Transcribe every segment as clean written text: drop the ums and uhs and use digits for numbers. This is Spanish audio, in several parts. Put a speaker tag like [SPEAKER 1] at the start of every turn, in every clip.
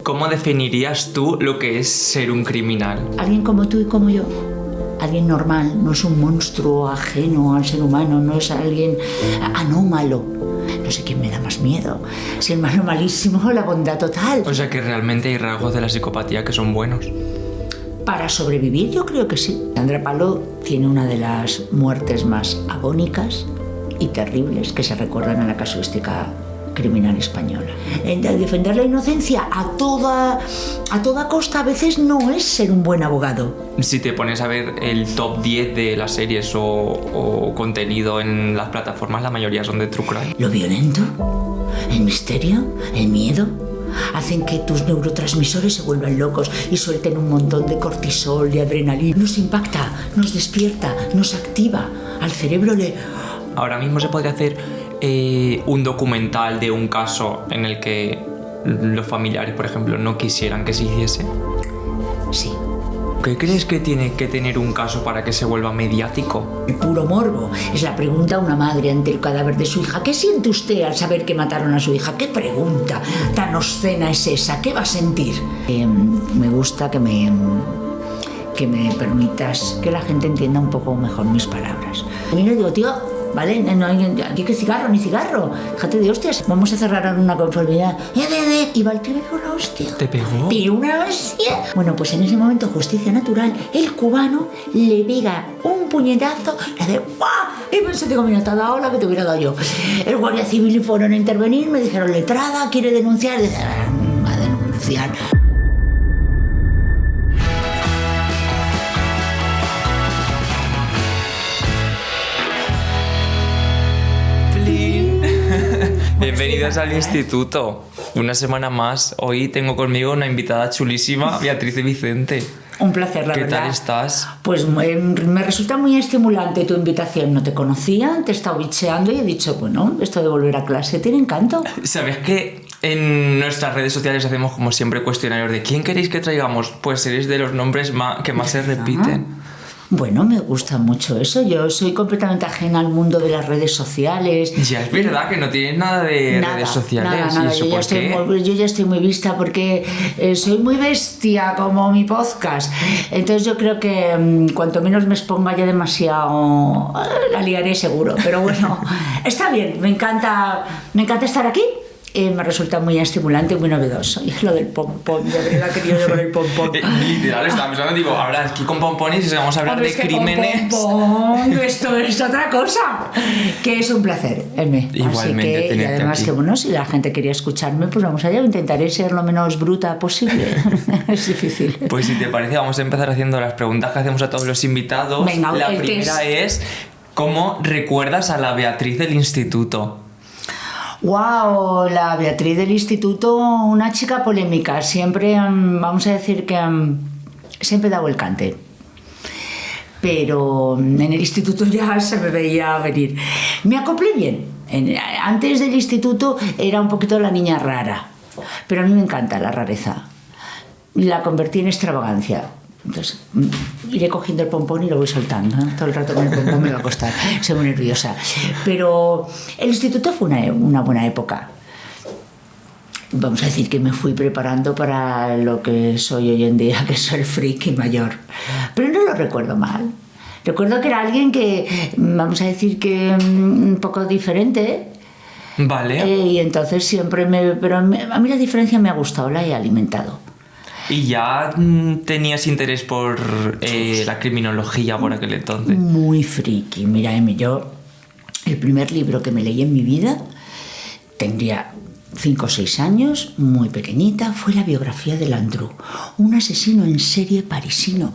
[SPEAKER 1] ¿cómo definirías tú lo que es ser un criminal?
[SPEAKER 2] Alguien como tú y como yo. Alguien normal, no es un monstruo ajeno al ser humano, no es alguien anómalo. No sé quién me da más miedo, si el malo malísimo o la bondad total.
[SPEAKER 1] O sea que realmente hay rasgos de la psicopatía que son buenos.
[SPEAKER 2] Para sobrevivir yo creo que sí. Sandra Palo tiene una de las muertes más agónicas y terribles que se recuerdan en la casuística criminal española. Defender la inocencia a toda costa a veces no es ser un buen abogado.
[SPEAKER 1] Si te pones a ver el top 10 de las series o contenido en las plataformas, la mayoría son de true crime.
[SPEAKER 2] Lo violento, el misterio, el miedo, hacen que tus neurotransmisores se vuelvan locos y suelten un montón de cortisol, de adrenalina. Nos impacta, nos despierta, nos activa. Al cerebro le...
[SPEAKER 1] Ahora mismo se podría hacer un documental de un caso en el que los familiares, por ejemplo, no quisieran que se hiciese.
[SPEAKER 2] Sí.
[SPEAKER 1] ¿Qué crees que tiene que tener un caso para que se vuelva mediático?
[SPEAKER 2] El puro morbo. Es la pregunta a una madre ante el cadáver de su hija. ¿Qué siente usted al saber que mataron a su hija? ¿Qué pregunta tan obscena es esa? ¿Qué va a sentir? Me gusta que me permitas que la gente entienda un poco mejor mis palabras. Y le digo, tío, ¿vale? No hay que cigarro, ni cigarro. Déjate de hostias. Vamos a cerrar en una conformidad. Y va el tío con la hostia.
[SPEAKER 1] ¿Te pegó?
[SPEAKER 2] Pero una hostia. Bueno, pues en ese momento, justicia natural, el cubano le pega un puñetazo, le hace ¡guau! Y pensé, digo, mira, te ha dado la que te hubiera dado yo. El guardia civil fueron a intervenir, me dijeron, letrada, quiere denunciar. Y dice, va a denunciar.
[SPEAKER 1] Bienvenidos al instituto. Una semana más. Hoy tengo conmigo una invitada chulísima, Beatriz de Vicente.
[SPEAKER 2] Un placer, la verdad.
[SPEAKER 1] ¿Qué tal estás?
[SPEAKER 2] Pues me resulta muy estimulante tu invitación. No te conocía, te he estado bicheando y he dicho, bueno, esto de volver a clase tiene encanto.
[SPEAKER 1] ¿Sabes que en nuestras redes sociales hacemos como siempre cuestionarios de quién queréis que traigamos? Pues eres de los nombres que más se repiten.
[SPEAKER 2] Bueno, me gusta mucho eso. Yo soy completamente ajena al mundo de las redes sociales.
[SPEAKER 1] Ya es verdad que no tienes nada de redes sociales.
[SPEAKER 2] Nada.
[SPEAKER 1] ¿Y eso por qué?
[SPEAKER 2] Yo ya estoy muy vista porque soy muy bestia como mi podcast. Entonces yo creo que cuanto menos me exponga ya demasiado, la liaré seguro. Pero bueno, está bien. Me encanta estar aquí. Me resulta muy estimulante y muy novedoso. Y es lo del pompón, de verdad que yo con el pompón.
[SPEAKER 1] Literal, estaba pensando, digo, ahora aquí con pompones y vamos a hablar de crímenes.
[SPEAKER 2] Pompón, esto es otra cosa. Que es un placer, M.
[SPEAKER 1] Igualmente,
[SPEAKER 2] así que, y además
[SPEAKER 1] aquí.
[SPEAKER 2] que bueno, si la gente quería escucharme, pues vamos allá, intentaré ser lo menos bruta posible. Es difícil.
[SPEAKER 1] Pues si te parece, vamos a empezar haciendo las preguntas que hacemos a todos los invitados.
[SPEAKER 2] Venga,
[SPEAKER 1] la primera es, ¿cómo recuerdas a la Beatriz del instituto?
[SPEAKER 2] Wow, la Beatriz del instituto, una chica polémica. Siempre, vamos a decir que siempre he dado el cante. Pero en el instituto ya se me veía venir. Me acoplé bien. Antes del instituto era un poquito la niña rara. Pero a mí me encanta la rareza. La convertí en extravagancia. Entonces iré cogiendo el pompón y lo voy soltando, ¿no? Todo el rato con el pompón me va a costar, soy muy nerviosa. Pero el instituto fue una buena época. Vamos a decir que me fui preparando para lo que soy hoy en día, que soy el friki mayor. Pero no lo recuerdo mal. Recuerdo que era alguien que, vamos a decir que un poco diferente.
[SPEAKER 1] Vale.
[SPEAKER 2] Y entonces siempre pero a mí la diferencia me ha gustado, la he alimentado.
[SPEAKER 1] ¿Y ya tenías interés por la criminología por aquel entonces?
[SPEAKER 2] Muy friki. Mira, Emi, yo el primer libro que me leí en mi vida, tendría 5 o 6 años, muy pequeñita, fue la biografía de Landru, un asesino en serie parisino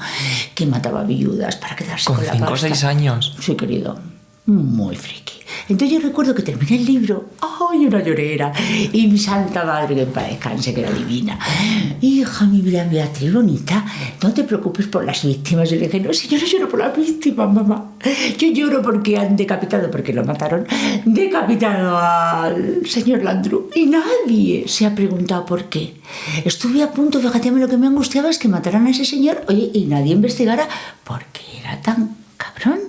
[SPEAKER 2] que mataba viudas para quedarse con la pasta.
[SPEAKER 1] ¿Con 5 o 6 años?
[SPEAKER 2] Sí, querido. Muy friki. Entonces yo recuerdo que terminé el libro, ¡ay, una llorera! Y mi santa madre, que en paz descanse, que era divina. Hija, mi vida, Beatriz, bonita, no te preocupes por las víctimas. Yo le dije, no, si yo no lloro por las víctimas, mamá. Yo lloro porque han decapitado, porque lo mataron, decapitado al señor Landru. Y nadie se ha preguntado por qué. Estuve a punto, fíjate, lo que me angustiaba es que mataran a ese señor, oye, y nadie investigara por qué era tan cabrón.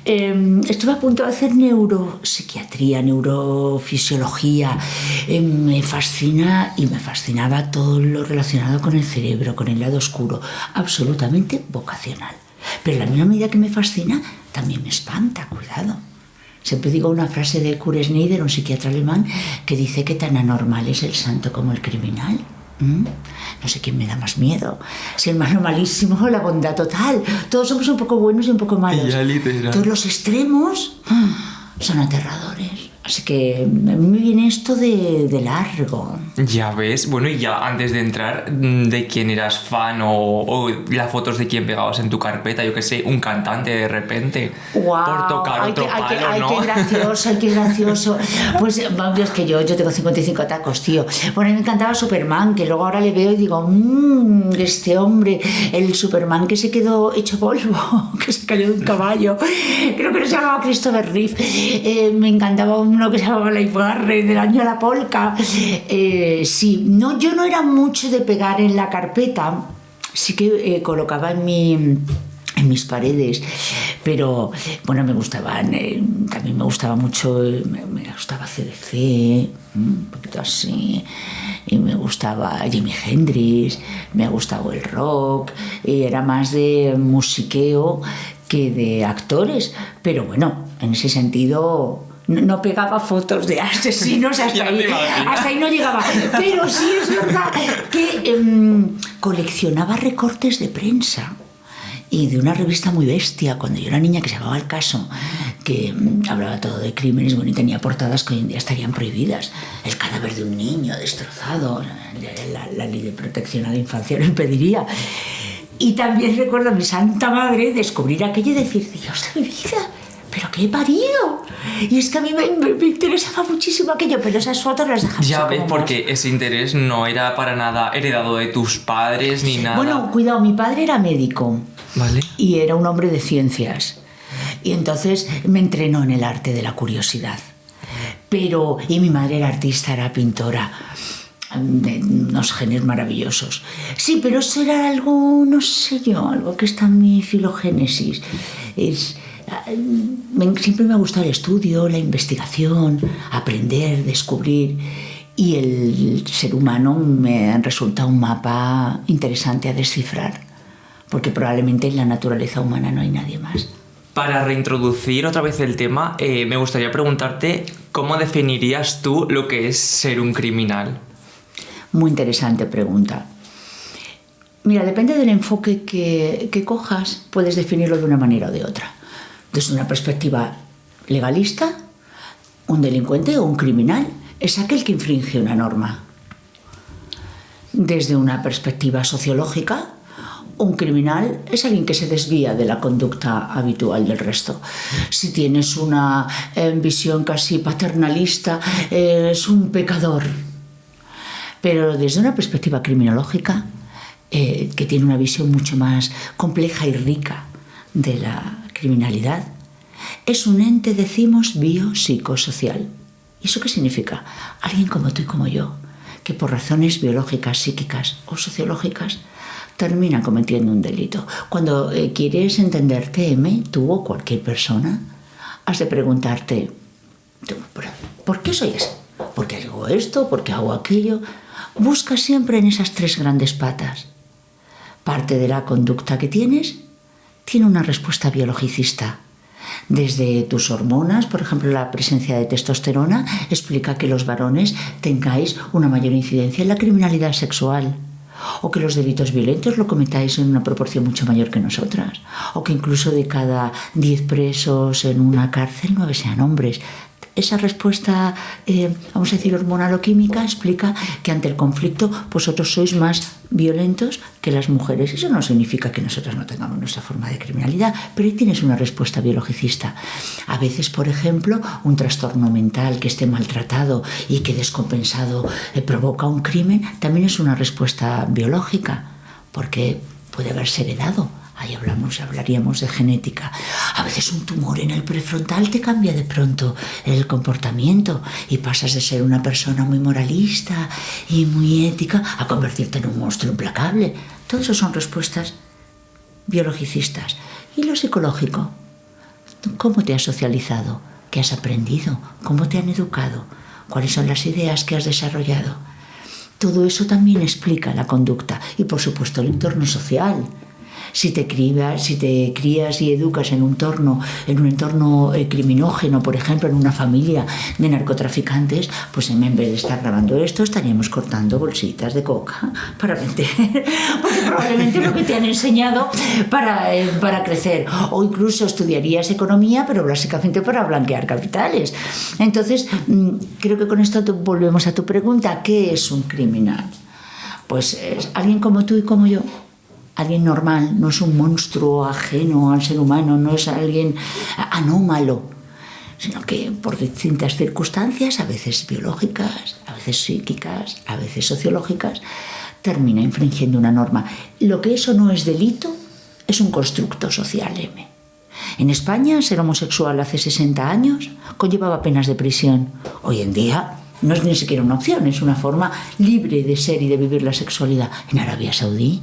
[SPEAKER 2] Estuve a punto de hacer neuropsiquiatría, neurofisiología. Me fascina y me fascinaba todo lo relacionado con el cerebro, con el lado oscuro. Absolutamente vocacional. Pero en la misma medida que me fascina, también me espanta, cuidado. Siempre digo una frase de Kurt Schneider, un psiquiatra alemán, que dice que tan anormal es el santo como el criminal. No sé quién me da más miedo, si el más normalísimo o la bondad total. Todos somos un poco buenos y un poco malos.
[SPEAKER 1] Ya, literal.
[SPEAKER 2] Todos los extremos son aterradores. Así que me viene esto de largo.
[SPEAKER 1] Ya ves. Bueno, y ya antes de entrar, ¿de quién eras fan o las fotos de quién pegabas en tu carpeta? Yo qué sé, un cantante de repente.
[SPEAKER 2] Wow,
[SPEAKER 1] por tocar otro palo, ¿no?
[SPEAKER 2] Qué gracioso, ay, qué gracioso. Pues es que yo tengo 55 tacos, tío. Bueno, a mí me encantaba Superman, que luego ahora le veo y digo, este hombre, el Superman que se quedó hecho polvo, que se cayó de un caballo. Creo que se llamaba Christopher Reeve. Me encantaba uno que se llamaba Leif Garrett, del año de la polca. Sí, no, yo no era mucho de pegar en la carpeta, sí que colocaba en mis paredes, pero bueno, me gustaban, también me gustaba mucho, me gustaba CDC, un poquito así, y me gustaba Jimi Hendrix, me gustaba el rock, y era más de musiqueo que de actores, pero bueno, en ese sentido no pegaba fotos de asesinos, hasta ahí no llegaba. Pero sí es verdad que coleccionaba recortes de prensa y de una revista muy bestia cuando yo era niña que se llamaba El Caso, que hablaba todo de crímenes, bueno, y tenía portadas que hoy en día estarían prohibidas. El cadáver de un niño destrozado, la ley de protección a la infancia lo impediría. Y también recuerdo a mi santa madre descubrir aquello y decir, Dios de mi vida, ¿pero qué he parido? Y es que a mí me interesaba muchísimo aquello, pero esas fotos las dejamos.
[SPEAKER 1] Ya ves, porque ese interés no era para nada heredado de tus padres ni nada.
[SPEAKER 2] Bueno, cuidado, mi padre era médico.
[SPEAKER 1] Vale.
[SPEAKER 2] Y era un hombre de ciencias. Y entonces me entrenó en el arte de la curiosidad. Y mi madre era artista, era pintora. Unos genios maravillosos. Sí, pero eso era algo, no sé yo, algo que está en mi filogénesis. Siempre me ha gustado el estudio, la investigación, aprender, descubrir, y el ser humano me resulta un mapa interesante a descifrar, porque probablemente en la naturaleza humana no hay nadie más.
[SPEAKER 1] Para reintroducir otra vez el tema, me gustaría preguntarte cómo definirías tú lo que es ser un criminal.
[SPEAKER 2] Muy interesante pregunta. Mira, depende del enfoque que cojas, puedes definirlo de una manera o de otra. Desde una perspectiva legalista, un delincuente o un criminal es aquel que infringe una norma. Desde una perspectiva sociológica, un criminal es alguien que se desvía de la conducta habitual del resto. Si tienes una visión casi paternalista, es un pecador. Pero desde una perspectiva criminológica, que tiene una visión mucho más compleja y rica de la criminalidad, es un ente, decimos, biopsicosocial. ¿Y eso qué significa? Alguien como tú y como yo, que por razones biológicas, psíquicas o sociológicas termina cometiendo un delito. Cuando quieres entender TM, tú o cualquier persona, has de preguntarte, ¿por qué soy así? ¿Por qué hago esto? ¿Por qué hago aquello? Busca siempre en esas tres grandes patas. Parte de la conducta que tienes tiene una respuesta biologicista. Desde tus hormonas, por ejemplo, la presencia de testosterona explica que los varones tengáis una mayor incidencia en la criminalidad sexual, o que los delitos violentos lo cometáis en una proporción mucho mayor que nosotras, o que incluso de cada 10 presos en una cárcel, 9 sean hombres. Esa respuesta, vamos a decir, hormonal o química, explica que ante el conflicto vosotros sois más violentos que las mujeres. Eso no significa que nosotros no tengamos nuestra forma de criminalidad, pero ahí tienes una respuesta biologicista. A veces, por ejemplo, un trastorno mental que esté maltratado y que descompensado provoca un crimen, también es una respuesta biológica, porque puede haberse heredado. Ahí hablaríamos de genética. A veces un tumor en el prefrontal te cambia de pronto el comportamiento y pasas de ser una persona muy moralista y muy ética a convertirte en un monstruo implacable. Todo eso son respuestas biologicistas. Y lo psicológico. ¿Cómo te has socializado? ¿Qué has aprendido? ¿Cómo te han educado? ¿Cuáles son las ideas que has desarrollado? Todo eso también explica la conducta y, por supuesto, el entorno social. Si te crías y educas en un entorno criminógeno, por ejemplo, en una familia de narcotraficantes, pues en vez de estar grabando esto, estaríamos cortando bolsitas de coca para vender, porque probablemente es lo que te han enseñado para crecer. O incluso estudiarías economía, pero básicamente para blanquear capitales. Entonces, creo que con esto volvemos a tu pregunta: ¿qué es un criminal? Pues es alguien como tú y como yo. Alguien normal, no es un monstruo ajeno al ser humano, no es alguien anómalo, sino que por distintas circunstancias, a veces biológicas, a veces psíquicas, a veces sociológicas, termina infringiendo una norma. Lo que eso no es delito es un constructo social, M. En España, ser homosexual hace 60 años conllevaba penas de prisión. Hoy en día no es ni siquiera una opción, es una forma libre de ser y de vivir la sexualidad. En Arabia Saudí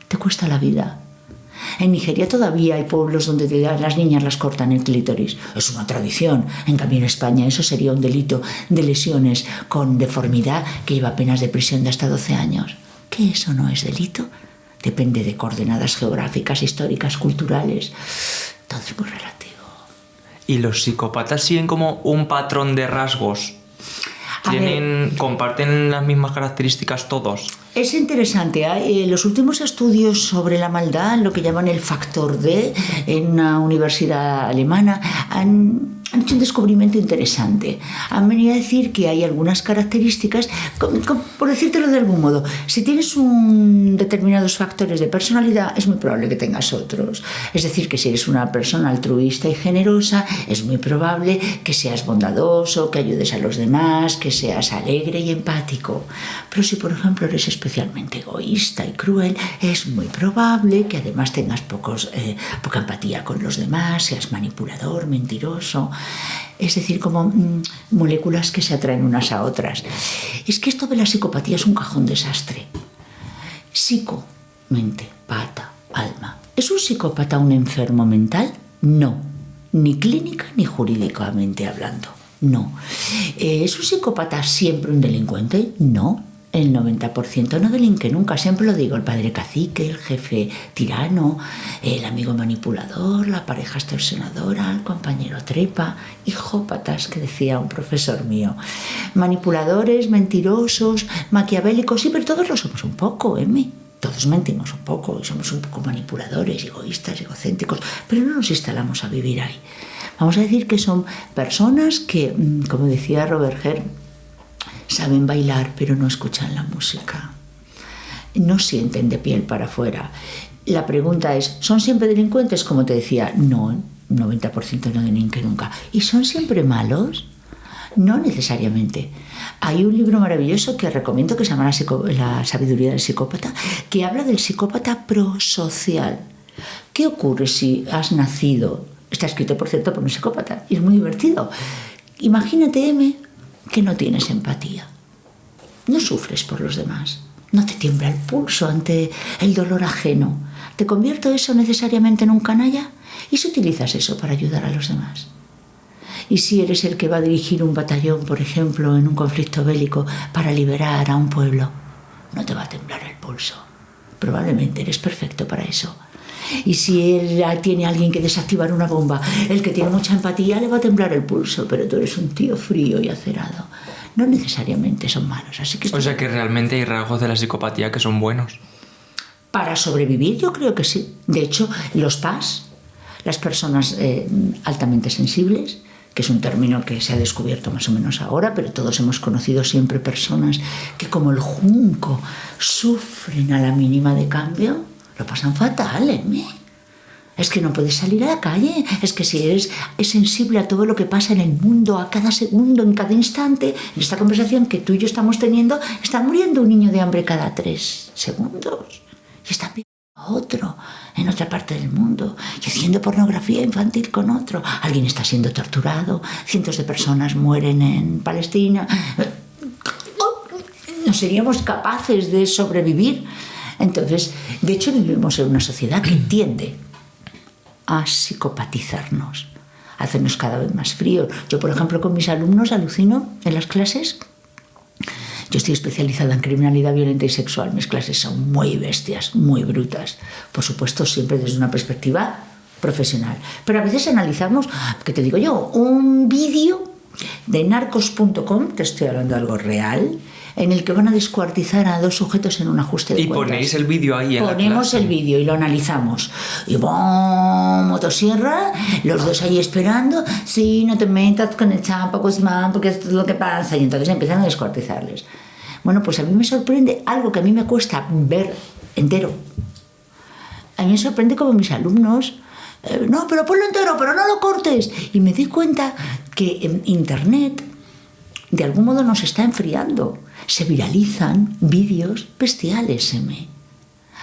[SPEAKER 2] te cuesta la vida. En Nigeria todavía hay pueblos donde las niñas las cortan el clítoris. Es una tradición. En cambio, en España eso sería un delito de lesiones con deformidad que lleva penas de prisión de hasta 12 años. ¿Que eso no es delito? Depende de coordenadas geográficas, históricas, culturales. Todo es muy relativo.
[SPEAKER 1] ¿Y los psicópatas siguen como un patrón de rasgos? ¿Comparten las mismas características todos?
[SPEAKER 2] Es interesante. Los últimos estudios sobre la maldad, lo que llaman el factor D, en una universidad alemana, han hecho un descubrimiento interesante. Han venido a decir que hay algunas características, por decírtelo de algún modo, si tienes determinados factores de personalidad, es muy probable que tengas otros. Es decir, que si eres una persona altruista y generosa, es muy probable que seas bondadoso, que ayudes a los demás, que seas alegre y empático. Pero si, por ejemplo, eres especialmente egoísta y cruel, es muy probable que además tengas poca empatía con los demás, seas manipulador, mentiroso. Es decir, como moléculas que se atraen unas a otras. Es que esto de la psicopatía es un cajón desastre. Psico, mente, pata, alma. ¿Es un psicópata un enfermo mental? No. Ni clínica ni jurídicamente hablando. No. ¿Es un psicópata siempre un delincuente? No. El 90% no delinque nunca, siempre lo digo, el padre cacique, el jefe tirano, el amigo manipulador, la pareja extorsionadora, el compañero trepa, hijópatas, que decía un profesor mío. Manipuladores, mentirosos, maquiavélicos, sí, pero todos lo somos un poco, M. Todos mentimos un poco y somos un poco manipuladores, egoístas, egocéntricos, pero no nos instalamos a vivir ahí. Vamos a decir que son personas que, como decía Robert Herr, saben bailar, pero no escuchan la música. No sienten de piel para afuera. La pregunta es, ¿son siempre delincuentes? Como te decía, no, 90% no delinquen nunca. ¿Y son siempre malos? No necesariamente. Hay un libro maravilloso que recomiendo que se llama La sabiduría del psicópata, que habla del psicópata prosocial. ¿Qué ocurre si has nacido? Está escrito, por cierto, por un psicópata y es muy divertido. Imagínate, M, que no tienes empatía, no sufres por los demás, no te tiembla el pulso ante el dolor ajeno. ¿Te convierto eso necesariamente en un canalla? ¿Y si utilizas eso para ayudar a los demás? ¿Y si eres el que va a dirigir un batallón, por ejemplo, en un conflicto bélico para liberar a un pueblo? No te va a temblar el pulso. Probablemente eres perfecto para eso. Y si él tiene a alguien que desactivar una bomba, el que tiene mucha empatía le va a temblar el pulso, pero tú eres un tío frío y acerado. No necesariamente son malos. Así que
[SPEAKER 1] o sea que realmente hay rasgos de la psicopatía que son buenos.
[SPEAKER 2] Para sobrevivir yo creo que sí. De hecho, los PAS, las personas altamente sensibles, que es un término que se ha descubierto más o menos ahora, pero todos hemos conocido siempre personas que como el junco sufren a la mínima de cambio, lo pasan fatal, ¿eh? Es que no puedes salir a la calle. Es que si eres sensible a todo lo que pasa en el mundo, a cada segundo, en cada instante, en esta conversación que tú y yo estamos teniendo, está muriendo un niño de hambre cada 3 segundos. Y está viendo a otro en otra parte del mundo y haciendo pornografía infantil con otro. Alguien está siendo torturado. Cientos de personas mueren en Palestina. No seríamos capaces de sobrevivir. Entonces, de hecho, vivimos en una sociedad que tiende a psicopatizarnos, hacernos cada vez más frío. Yo, por ejemplo, con mis alumnos alucino en las clases. Yo estoy especializada en criminalidad violenta y sexual. Mis clases son muy bestias, muy brutas. Por supuesto, siempre desde una perspectiva profesional. Pero a veces analizamos, ¿qué te digo yo? Un vídeo de narcos.com, te estoy hablando de algo real, en el que van a descuartizar a 2 sujetos en un ajuste de
[SPEAKER 1] y
[SPEAKER 2] cuentas.
[SPEAKER 1] Ponéis el vídeo ahí en la clase.
[SPEAKER 2] Ponemos el vídeo y lo analizamos. Y ¡bom! Motosierra, los 2 ahí esperando. Sí, no te metas con el Chapo Guzmán porque esto es lo que pasa. Y entonces empiezan a descuartizarles. Bueno, pues a mí me sorprende algo que a mí me cuesta ver entero. A mí me sorprende como mis alumnos... no, pero ponlo entero, pero no lo cortes. Y me doy cuenta que en Internet de algún modo nos está enfriando. Se viralizan vídeos bestiales,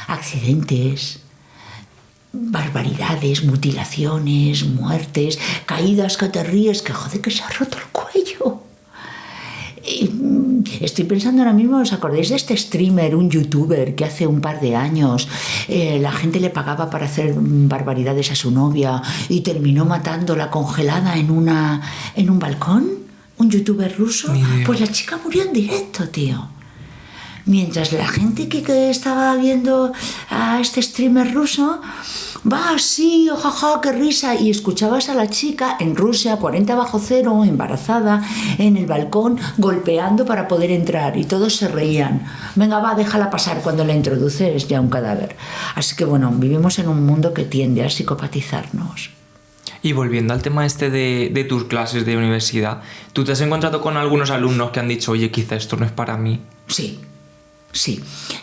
[SPEAKER 2] accidentes, barbaridades, mutilaciones, muertes, caídas que te ríes, que joder, que se ha roto el cuello. Estoy pensando ahora mismo, ¿os acordáis de este streamer, un youtuber que hace un par de años la gente le pagaba para hacer barbaridades a su novia y terminó matándola congelada en un balcón? ¿Un youtuber ruso? Pues la chica murió en directo, tío. Mientras la gente que estaba viendo a este streamer ruso, va así, ojaja, qué risa, y escuchabas a la chica en Rusia, 40 bajo cero, embarazada, en el balcón, golpeando para poder entrar, y todos se reían. Venga, va, déjala pasar, cuando la introduces ya un cadáver. Así que bueno, vivimos en un mundo que tiende a psicopatizarnos.
[SPEAKER 1] Y volviendo al tema de tus clases de universidad, ¿tú te has encontrado con algunos alumnos que han dicho, oye, quizá esto no es para mí?
[SPEAKER 2] Sí.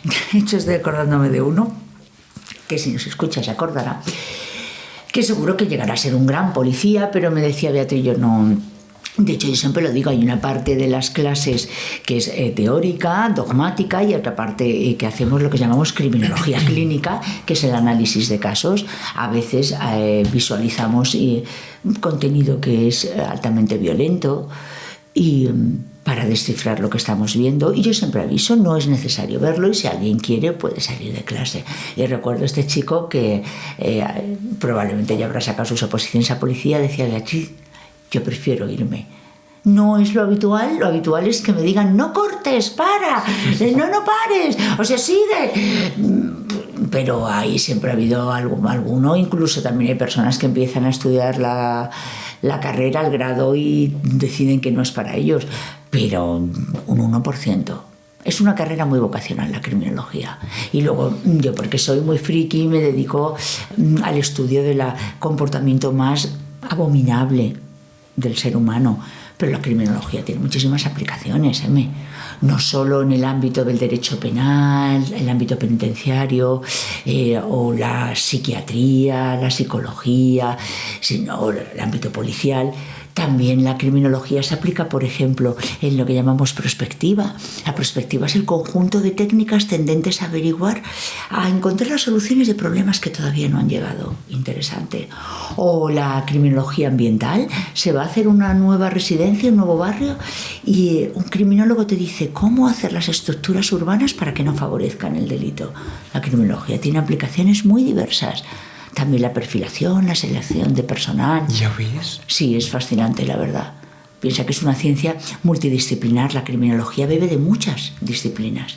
[SPEAKER 2] De hecho, estoy acordándome de uno, que si nos escucha se acordará, que seguro que llegará a ser un gran policía, pero me decía Beatriz, yo no... De hecho, yo siempre lo digo, hay una parte de las clases que es teórica, dogmática, y otra parte que hacemos lo que llamamos criminología clínica, que es el análisis de casos. A veces visualizamos contenido que es altamente violento y para descifrar lo que estamos viendo, y yo siempre aviso, no es necesario verlo, y si alguien quiere puede salir de clase. Y recuerdo a este chico que probablemente ya habrá sacado sus oposiciones a policía, decía, Beatriz, yo prefiero irme. No es lo habitual es que me digan, no cortes, para, no pares, o sea, sigue. Pero ahí siempre ha habido alguno, incluso también hay personas que empiezan a estudiar la carrera, el grado, y deciden que no es para ellos, pero un 1%. Es una carrera muy vocacional, la criminología. Y luego yo, porque soy muy friki, me dedico al estudio del comportamiento más abominable del ser humano. Pero la criminología tiene muchísimas aplicaciones, no solo en el ámbito del derecho penal, el ámbito penitenciario, o la psiquiatría, la psicología, sino el ámbito policial. También la criminología se aplica, por ejemplo, en lo que llamamos prospectiva. La prospectiva es el conjunto de técnicas tendentes a averiguar, a encontrar las soluciones de problemas que todavía no han llegado. Interesante. O la criminología ambiental. Se va a hacer una nueva residencia, un nuevo barrio, y un criminólogo te dice cómo hacer las estructuras urbanas para que no favorezcan el delito. La criminología tiene aplicaciones muy diversas. También la perfilación, la selección de personal.
[SPEAKER 1] ¿Ya ves?
[SPEAKER 2] Sí, es fascinante, la verdad. Piensa que es una ciencia multidisciplinar. La criminología bebe de muchas disciplinas.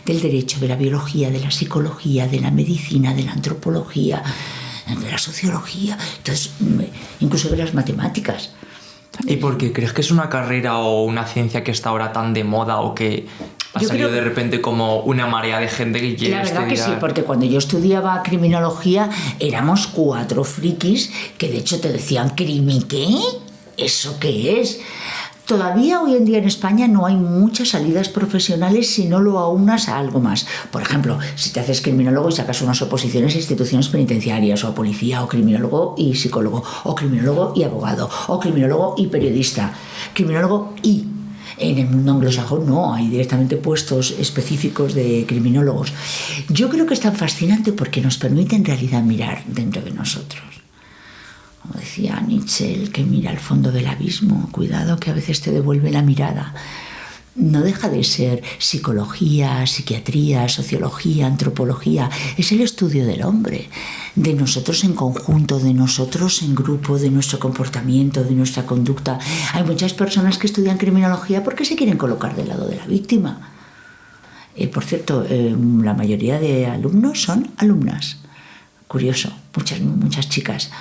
[SPEAKER 2] Del derecho, de la biología, de la psicología, de la medicina, de la antropología, de la sociología, entonces, incluso de las matemáticas.
[SPEAKER 1] ¿Y por qué? ¿Crees que es una carrera o una ciencia que está ahora tan de moda o que ha salido de repente como una marea de gente que quiere estudiar?
[SPEAKER 2] La verdad que sí, porque cuando yo estudiaba criminología éramos 4 frikis que de hecho te decían, ¿crimi qué? ¿Eso qué es? Todavía hoy en día en España no hay muchas salidas profesionales si no lo aunas a algo más. Por ejemplo, si te haces criminólogo y sacas unas oposiciones a instituciones penitenciarias, o a policía, o criminólogo y psicólogo, o criminólogo y abogado, o criminólogo y periodista, criminólogo y... En el mundo anglosajón no, hay directamente puestos específicos de criminólogos. Yo creo que es tan fascinante porque nos permite en realidad mirar dentro de nosotros. Como decía Nietzsche, el que mira al fondo del abismo, cuidado que a veces te devuelve la mirada. no deja de ser psicología, psiquiatría, sociología, antropología. Es el estudio del hombre, de nosotros en conjunto, de nosotros en grupo, de nuestro comportamiento, de nuestra conducta. Hay muchas personas que estudian criminología porque se quieren colocar del lado de la víctima. Por cierto, la mayoría de alumnos son alumnas. Curioso, muchas chicas.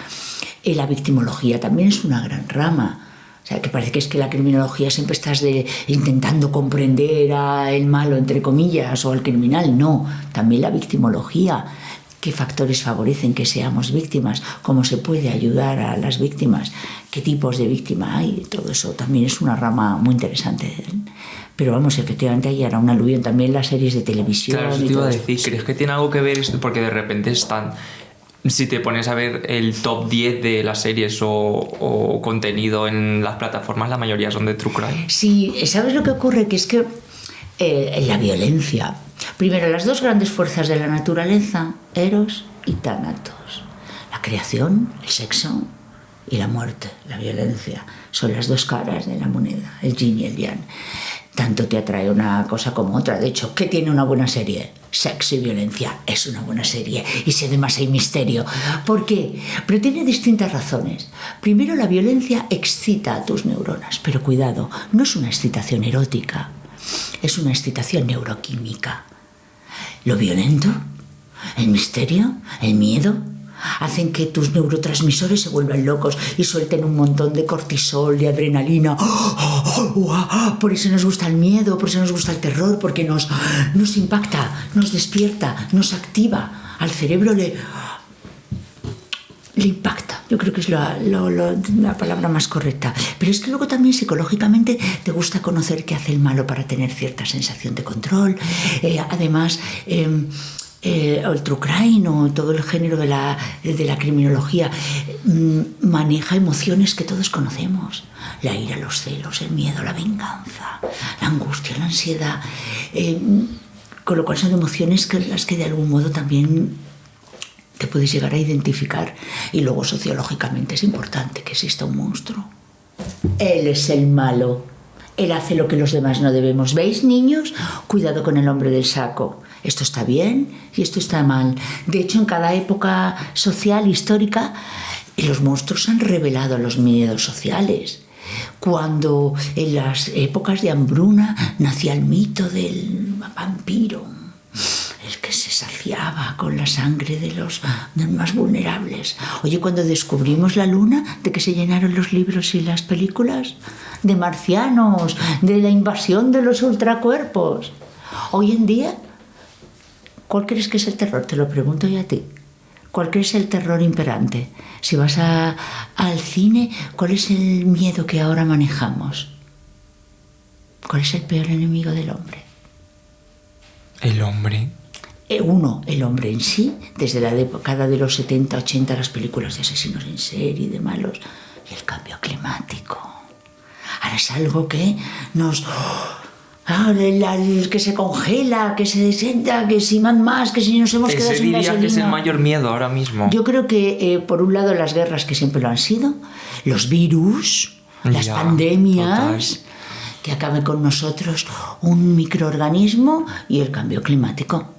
[SPEAKER 2] La victimología también es una gran rama. O sea, que parece que es que la criminología siempre estás intentando comprender al malo, entre comillas, o al criminal. No, también la victimología. ¿Qué factores favorecen que seamos víctimas? ¿Cómo se puede ayudar a las víctimas? ¿Qué tipos de víctima hay? Todo eso también es una rama muy interesante. Pero vamos, efectivamente ahí hará un aluvión también las series de televisión.
[SPEAKER 1] Claro, eso te iba a decir. ¿Crees que tiene algo que ver esto? Porque de repente están... Si te pones a ver el top 10 de las series o contenido en las plataformas, la mayoría son de True Crime.
[SPEAKER 2] Sí, ¿sabes lo que ocurre? Que es que la violencia... Primero, las dos grandes fuerzas de la naturaleza, Eros y Tánatos. La creación, el sexo, y la muerte, la violencia. Son las dos caras de la moneda, el yin y el yang. Tanto te atrae una cosa como otra. De hecho, ¿qué tiene una buena serie? Sexo y violencia es una buena serie. Y si además hay misterio. ¿Por qué? Pero tiene distintas razones. Primero, la violencia excita a tus neuronas. Pero cuidado, no es una excitación erótica. Es una excitación neuroquímica. Lo violento, el misterio, el miedo, hacen que tus neurotransmisores se vuelvan locos y suelten un montón de cortisol, de adrenalina. Por eso nos gusta el miedo, por eso nos gusta el terror, porque nos impacta, nos despierta, nos activa. Al cerebro le impacta. Yo creo que es la palabra más correcta. Pero es que luego también psicológicamente te gusta conocer qué hace el malo para tener cierta sensación de control. Además... el true crime o todo el género de la criminología maneja emociones que todos conocemos: la ira, los celos, el miedo, la venganza, la angustia, la ansiedad, con lo cual son emociones que las que de algún modo también te puedes llegar a identificar. Y luego sociológicamente es importante que exista un monstruo. Él es el malo, él hace lo que los demás no debemos. ¿Veis, niños? Cuidado con el hombre del saco. Esto está bien y esto está mal. De hecho, en cada época social, histórica, los monstruos han revelado los miedos sociales. Cuando en las épocas de hambruna nacía el mito del vampiro, el que se saciaba con la sangre de los más vulnerables. Oye, cuando descubrimos la luna, ¿de qué se llenaron los libros y las películas? De marcianos, de la invasión de los ultracuerpos. Hoy en día, ¿cuál crees que es el terror? Te lo pregunto yo a ti. ¿Cuál crees el terror imperante? Si vas al cine, ¿cuál es el miedo que ahora manejamos? ¿Cuál es el peor enemigo del hombre?
[SPEAKER 1] ¿El hombre?
[SPEAKER 2] El hombre en sí, desde la década de los 70, 80, las películas de asesinos en serie, de malos, y el cambio climático. Ahora es algo que nos... que se congela, que se desenta, que si más, que si nos hemos quedado sin gasolina.
[SPEAKER 1] Ese diría que es el mayor miedo ahora mismo.
[SPEAKER 2] Yo creo que, por un lado, las guerras, que siempre lo han sido, los virus, las pandemias, total, que acabe con nosotros un microorganismo, y el cambio climático.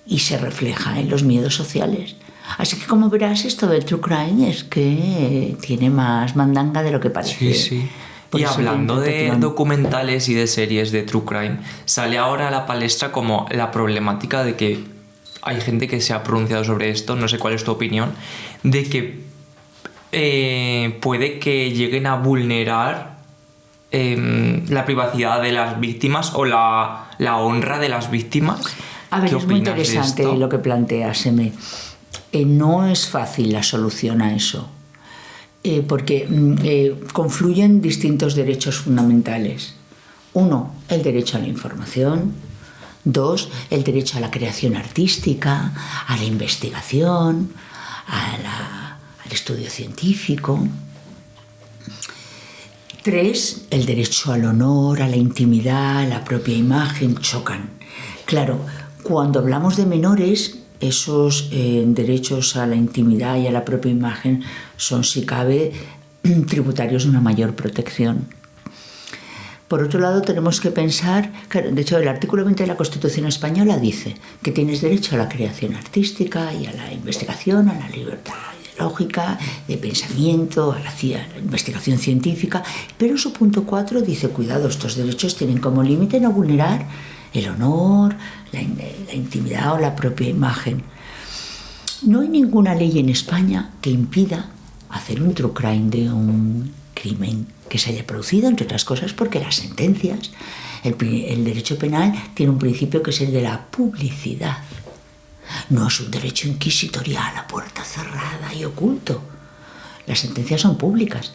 [SPEAKER 2] Y se refleja en los miedos sociales. Así que, como verás, esto del true crime es que tiene más mandanga de lo que parece.
[SPEAKER 1] Sí. Y hablando de documentales y de series de True Crime, sale ahora a la palestra como la problemática de que hay gente que se ha pronunciado sobre esto, no sé cuál es tu opinión, de que puede que lleguen a vulnerar la privacidad de las víctimas o la honra de las víctimas.
[SPEAKER 2] A ver, es muy interesante lo que planteas, Eme. No es fácil la solución a eso. Porque confluyen distintos derechos fundamentales. 1, el derecho a la información. 2, el derecho a la creación artística, a la investigación, al estudio científico. 3, el derecho al honor, a la intimidad, a la propia imagen. Chocan. Claro, cuando hablamos de menores, esos derechos a la intimidad y a la propia imagen son, si cabe, tributarios de una mayor protección. Por otro lado, tenemos que pensar, claro, de hecho, el artículo 20 de la Constitución española dice que tienes derecho a la creación artística y a la investigación, a la libertad ideológica, de pensamiento, a la investigación científica, pero su punto 4 dice, cuidado, estos derechos tienen como límite no vulnerar el honor, la intimidad o la propia imagen. No hay ninguna ley en España que impida hacer un true crime de un crimen que se haya producido, entre otras cosas porque las sentencias, el derecho penal tiene un principio que es el de la publicidad. No es un derecho inquisitorial a puerta cerrada y oculto. Las sentencias son públicas.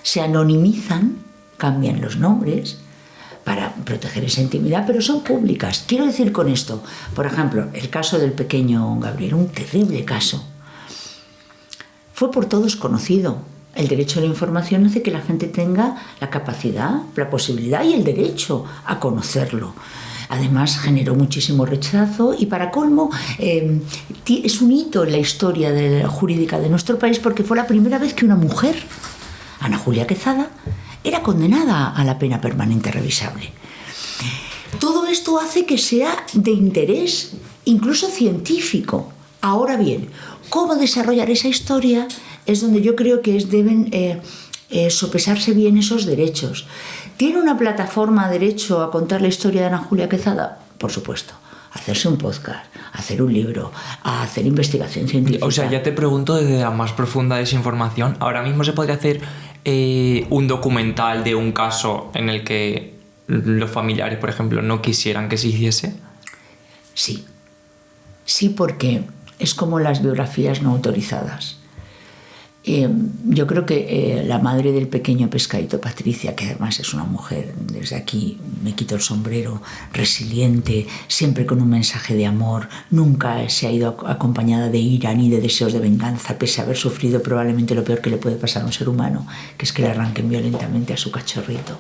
[SPEAKER 2] Se anonimizan, cambian los nombres para proteger esa intimidad, pero son públicas. Quiero decir con esto, por ejemplo, el caso del pequeño Gabriel, un terrible caso. Fue por todos conocido. El derecho a la información hace que la gente tenga la capacidad, la posibilidad y el derecho a conocerlo. Además, generó muchísimo rechazo y, para colmo, es un hito en la historia jurídica de nuestro país porque fue la primera vez que una mujer, Ana Julia Quezada, era condenada a la pena permanente revisable. Todo esto hace que sea de interés, incluso científico. Ahora bien, cómo desarrollar esa historia es donde yo creo que deben sopesarse bien esos derechos. ¿Tiene una plataforma derecho a contar la historia de Ana Julia Quezada? Por supuesto. Hacerse un podcast, hacer un libro, a hacer investigación científica.
[SPEAKER 1] O sea, ya te pregunto desde la más profunda desinformación. Ahora mismo se podría hacer un documental de un caso en el que los familiares, por ejemplo, no quisieran que se hiciese.
[SPEAKER 2] Sí. Sí, porque es como las biografías no autorizadas. Yo creo que la madre del pequeño pescadito, Patricia, que además es una mujer, desde aquí me quito el sombrero, resiliente, siempre con un mensaje de amor, nunca se ha ido acompañada de ira ni de deseos de venganza, pese a haber sufrido probablemente lo peor que le puede pasar a un ser humano, que es que le arranquen violentamente a su cachorrito.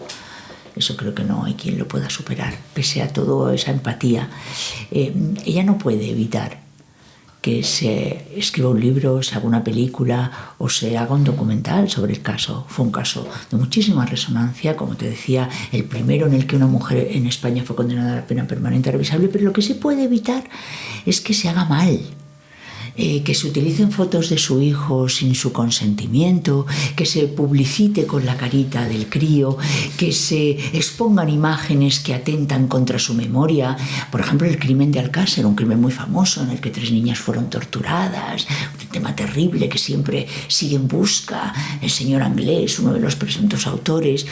[SPEAKER 2] Eso creo que no hay quien lo pueda superar, pese a toda esa empatía. Ella no puede evitar que se escriba un libro, se haga una película o se haga un documental sobre el caso. Fue un caso de muchísima resonancia, como te decía, el primero en el que una mujer en España fue condenada a la pena permanente revisable, pero lo que se puede evitar es que se haga mal. Que se utilicen fotos de su hijo sin su consentimiento, que se publicite con la carita del crío, que se expongan imágenes que atentan contra su memoria. Por ejemplo, el crimen de Alcácer, un crimen muy famoso en el que 3 niñas fueron torturadas, un tema terrible que siempre sigue en busca el señor Anglés, uno de los presuntos autores.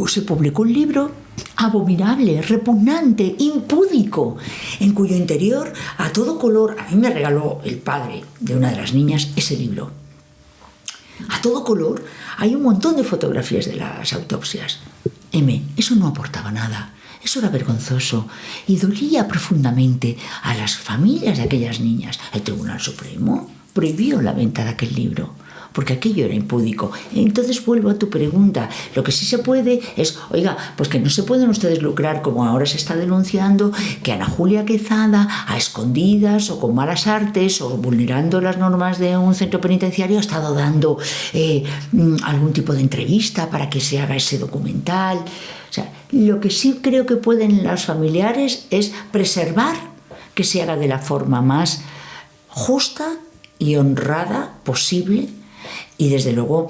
[SPEAKER 2] Se publicó un libro abominable, repugnante, impúdico, en cuyo interior, a todo color, a mí me regaló el padre de una de las niñas ese libro. A todo color hay un montón de fotografías de las autopsias. Eso no aportaba nada. Eso era vergonzoso y dolía profundamente a las familias de aquellas niñas. El Tribunal Supremo prohibió la venta de aquel libro, porque aquello era impúdico. Entonces vuelvo a tu pregunta. Lo que sí se puede es, oiga, pues que no se pueden ustedes lucrar, como ahora se está denunciando, que Ana Julia Quezada, a escondidas o con malas artes o vulnerando las normas de un centro penitenciario, ha estado dando algún tipo de entrevista para que se haga ese documental. O sea, lo que sí creo que pueden los familiares es preservar que se haga de la forma más justa y honrada posible, y desde luego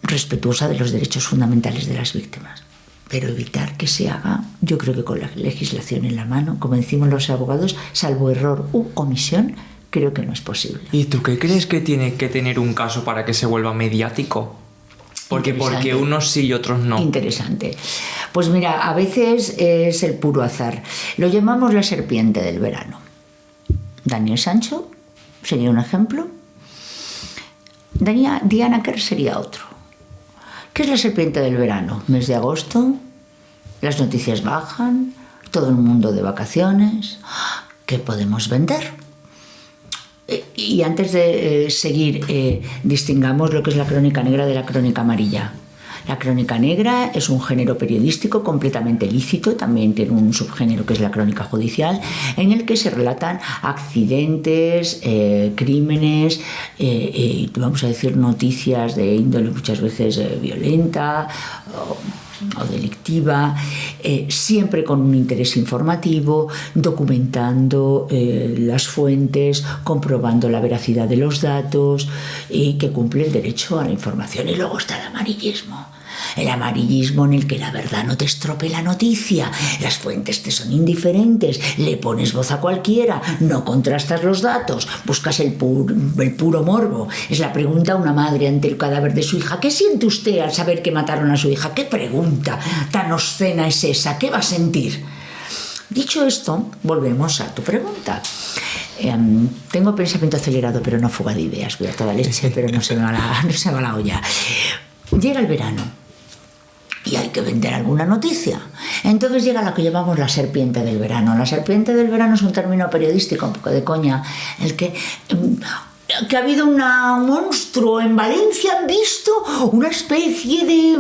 [SPEAKER 2] respetuosa de los derechos fundamentales de las víctimas. Pero evitar que se haga, yo creo que con la legislación en la mano, como decimos los abogados, salvo error u omisión, creo que no es posible.
[SPEAKER 1] ¿Y tú qué crees que tiene que tener un caso para que se vuelva mediático? Porque unos sí y otros no.
[SPEAKER 2] Interesante. Pues mira, a veces es el puro azar. Lo llamamos la serpiente del verano. Daniel Sancho sería un ejemplo. Diana Kerr sería otro. ¿Qué es la serpiente del verano? Mes de agosto, las noticias bajan, todo el mundo de vacaciones. ¿Qué podemos vender? Y antes de seguir, distingamos lo que es la crónica negra de la crónica amarilla. La crónica negra es un género periodístico completamente lícito, también tiene un subgénero que es la crónica judicial, en el que se relatan accidentes, crímenes, vamos a decir noticias de índole muchas veces violenta, o delictiva, siempre con un interés informativo, documentando las fuentes, comprobando la veracidad de los datos y que cumple el derecho a la información. Y luego está el amarillismo. El amarillismo en el que la verdad no te estropee la noticia, las fuentes te son indiferentes, le pones voz a cualquiera, no contrastas los datos, buscas el puro morbo. Es la pregunta a una madre ante el cadáver de su hija: ¿qué siente usted al saber que mataron a su hija? ¿Qué pregunta tan obscena es esa? ¿Qué va a sentir? Dicho esto, volvemos a tu pregunta. Tengo pensamiento acelerado, pero no fuga de ideas. Voy a toda leche, pero no se me va la olla. Llega el verano y hay que vender alguna noticia. Entonces llega lo que llamamos la serpiente del verano. La serpiente del verano es un término periodístico, un poco de coña, el que ha habido un monstruo en Valencia, han visto una especie de...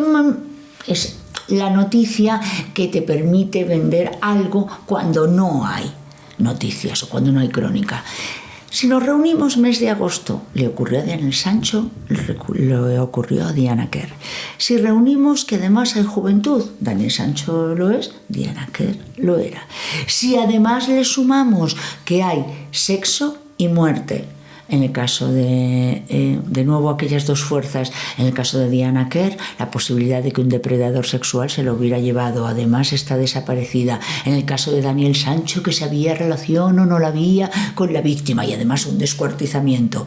[SPEAKER 2] Es la noticia que te permite vender algo cuando no hay noticias o cuando no hay crónica. Si nos reunimos mes de agosto, le ocurrió a Daniel Sancho, le ocurrió a Diana Kerr. Si reunimos que además hay juventud, Daniel Sancho lo es, Diana Kerr lo era. Si además le sumamos que hay sexo y muerte, en el caso de nuevo aquellas dos fuerzas, en el caso de Diana Kerr, la posibilidad de que un depredador sexual se lo hubiera llevado, además está desaparecida. En el caso de Daniel Sancho, que si había relación o no la había con la víctima, y además un descuartizamiento.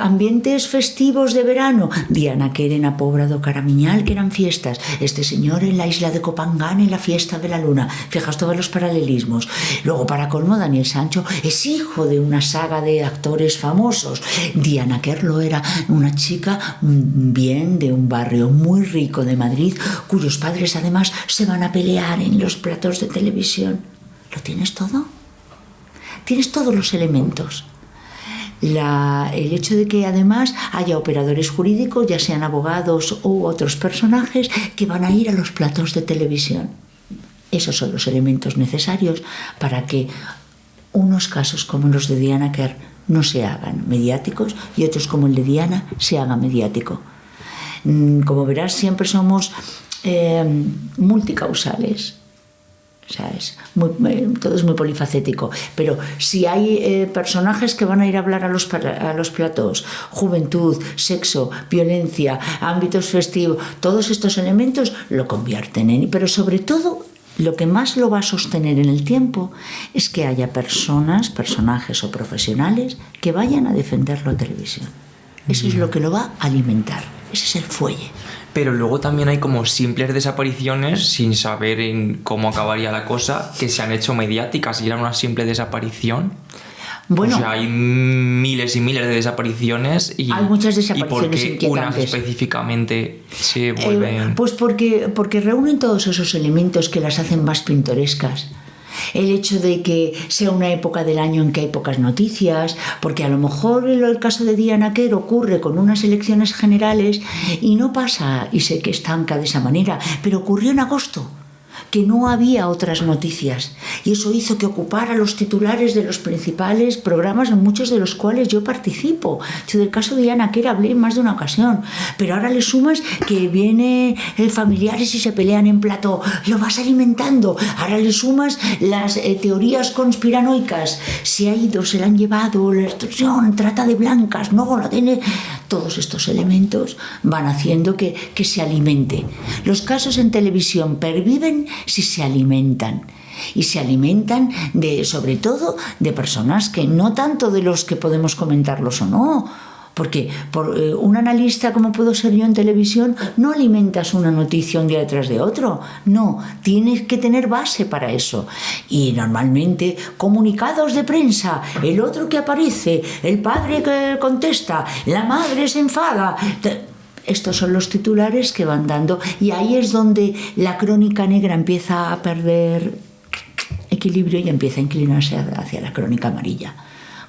[SPEAKER 2] Ambientes festivos de verano, Diana Kerr en la Pobra do Caramiñal, que eran fiestas, este señor en la isla de Copangán en la fiesta de la luna. Fijaos todos los paralelismos. Luego, para colmo, Daniel Sancho es hijo de una saga de actores famosos. Diana Kerr lo era, una chica bien de un barrio muy rico de Madrid, cuyos padres además se van a pelear en los platos de televisión. ¿Lo tienes todo? Tienes todos los elementos. El hecho de que además haya operadores jurídicos, ya sean abogados u otros personajes, que van a ir a los platos de televisión. Esos son los elementos necesarios para que unos casos como los de Diana Kerr no se hagan mediáticos y otros como el de Diana se haga mediático. Como verás, siempre somos multicausales. O sea, todo es muy polifacético. Pero si hay personajes que van a ir a hablar a los platós, juventud, sexo, violencia, ámbitos festivos, todos estos elementos lo convierten en... Pero sobre todo, lo que más lo va a sostener en el tiempo es que haya personajes o profesionales que vayan a defenderlo a televisión. Eso es lo que lo va a alimentar. Ese es el fuelle.
[SPEAKER 1] Pero luego también hay como simples desapariciones sin saber en cómo acabaría la cosa, que se han hecho mediáticas y era una simple desaparición. Bueno, o sea, hay miles y miles de desapariciones y
[SPEAKER 2] hay muchas desapariciones
[SPEAKER 1] inquietantes. ¿Y por qué unas específicamente se vuelven...?
[SPEAKER 2] Pues porque reúnen todos esos elementos que las hacen más pintorescas. El hecho de que sea una época del año en que hay pocas noticias, porque a lo mejor el caso de Diana Kerr ocurre con unas elecciones generales y no pasa y se que estanca de esa manera, pero ocurrió en agosto, que no había otras noticias, y eso hizo que ocupara los titulares de los principales programas, en muchos de los cuales yo participo. Yo del caso de Diana Kerr hablé en más de una ocasión, pero ahora le sumas que vienen familiares y se pelean en plató, lo vas alimentando. Ahora le sumas las teorías conspiranoicas, se ha ido, se la han llevado, la extorsión, trata de blancas, no la tiene. Todos estos elementos van haciendo que se alimente. Los casos en televisión perviven si se alimentan. Y se alimentan sobre todo de personas que no tanto de los que podemos comentarlos o no. Porque por un analista como puedo ser yo en televisión no alimentas una noticia un día detrás de otro. No, tienes que tener base para eso. Y normalmente comunicados de prensa, el otro que aparece, el padre que contesta, la madre se enfada. Estos son los titulares que van dando, y ahí es donde la crónica negra empieza a perder equilibrio y empieza a inclinarse hacia la crónica amarilla.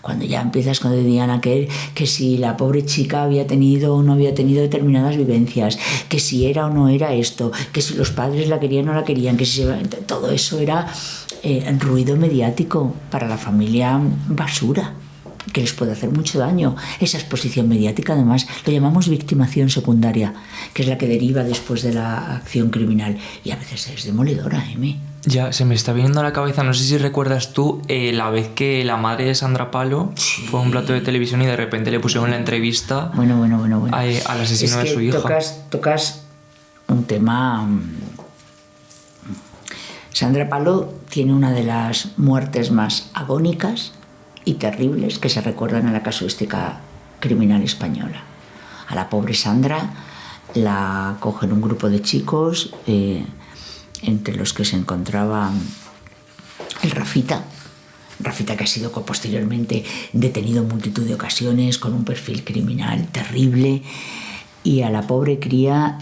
[SPEAKER 2] Cuando ya empiezas con Diana Kerr, que si la pobre chica había tenido o no había tenido determinadas vivencias, que si era o no era esto, que si los padres la querían o no la querían, que si todo eso era ruido mediático, para la familia basura. que les puede hacer mucho daño. Esa exposición mediática, además, lo llamamos victimación secundaria, que es la que deriva después de la acción criminal. Y a veces es demoledora, Emi.
[SPEAKER 1] Ya, se me está viniendo a la cabeza, no sé si recuerdas tú, la vez que la madre de Sandra Palo fue a un plato de televisión y de repente le pusieron la entrevista
[SPEAKER 2] Bueno.
[SPEAKER 1] al asesino de su hija.
[SPEAKER 2] Tocas un tema... Sandra Palo tiene una de las muertes más agónicas y terribles que se recuerdan en la casuística criminal española. A la pobre Sandra la cogen un grupo de chicos, entre los que se encontraba el Rafita, que ha sido posteriormente detenido en multitud de ocasiones con un perfil criminal terrible, y a la pobre cría,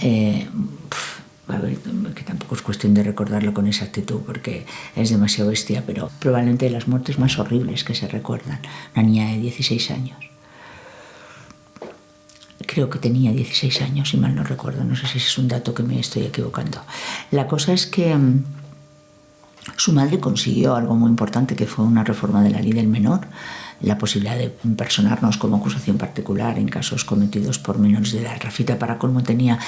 [SPEAKER 2] a ver, que tampoco es cuestión de recordarlo con exactitud porque es demasiado bestia, pero probablemente de las muertes más horribles que se recuerdan. Una niña de 16 años. Creo que tenía 16 años, si mal no recuerdo. No sé si es un dato que me estoy equivocando. La cosa es que su madre consiguió algo muy importante, que fue una reforma de la ley del menor, la posibilidad de personarnos como acusación particular en casos cometidos por menores de edad. Rafita, para colmo, tenía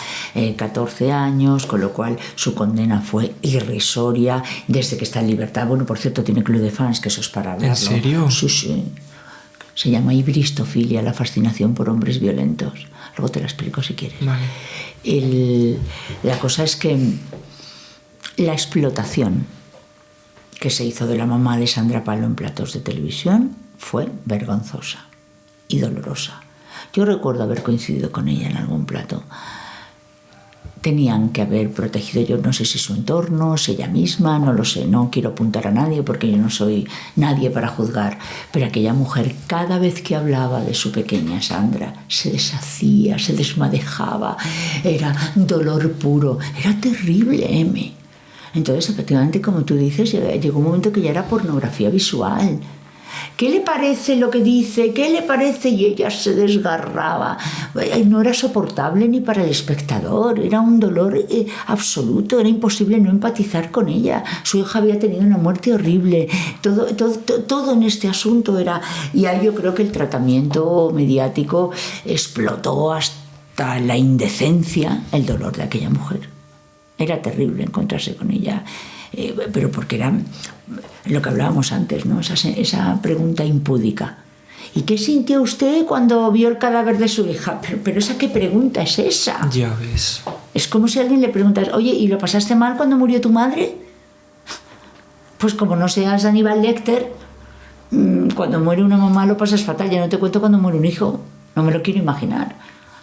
[SPEAKER 2] 14 años, con lo cual su condena fue irrisoria desde que está en libertad. Bueno, por cierto, tiene club de fans, que eso es para hablarlo.
[SPEAKER 1] ¿En serio?
[SPEAKER 2] Sí. Se llama hibristofilia, la fascinación por hombres violentos. Luego te la explico si quieres.
[SPEAKER 1] Vale.
[SPEAKER 2] La cosa es que la explotación que se hizo de la mamá de Sandra Palo en platos de televisión fue vergonzosa y dolorosa. Yo recuerdo haber coincidido con ella en algún plato. Tenían que haber protegido, yo no sé si su entorno, si ella misma, no lo sé, no quiero apuntar a nadie porque yo no soy nadie para juzgar, pero aquella mujer, cada vez que hablaba de su pequeña Sandra, se deshacía, se desmadejaba, era dolor puro, era terrible, M. Entonces, efectivamente, como tú dices, llegó un momento que ya era pornografía visual. ¿Qué le parece lo que dice? ¿Qué le parece? Y ella se desgarraba. No era soportable ni para el espectador, era un dolor absoluto, era imposible no empatizar con ella. Su hija había tenido una muerte horrible, todo en este asunto era... Y ahí yo creo que el tratamiento mediático explotó hasta la indecencia, el dolor de aquella mujer. Era terrible encontrarse con ella, pero porque era lo que hablábamos antes, ¿no? Esa pregunta impúdica. ¿Y qué sintió usted cuando vio el cadáver de su hija? Pero ¿esa qué pregunta es esa?
[SPEAKER 1] Ya ves.
[SPEAKER 2] Es como si alguien le preguntas, oye, ¿y lo pasaste mal cuando murió tu madre? Pues como no seas Aníbal Lecter, cuando muere una mamá lo pasas fatal. Ya no te cuento cuando muere un hijo. No me lo quiero imaginar.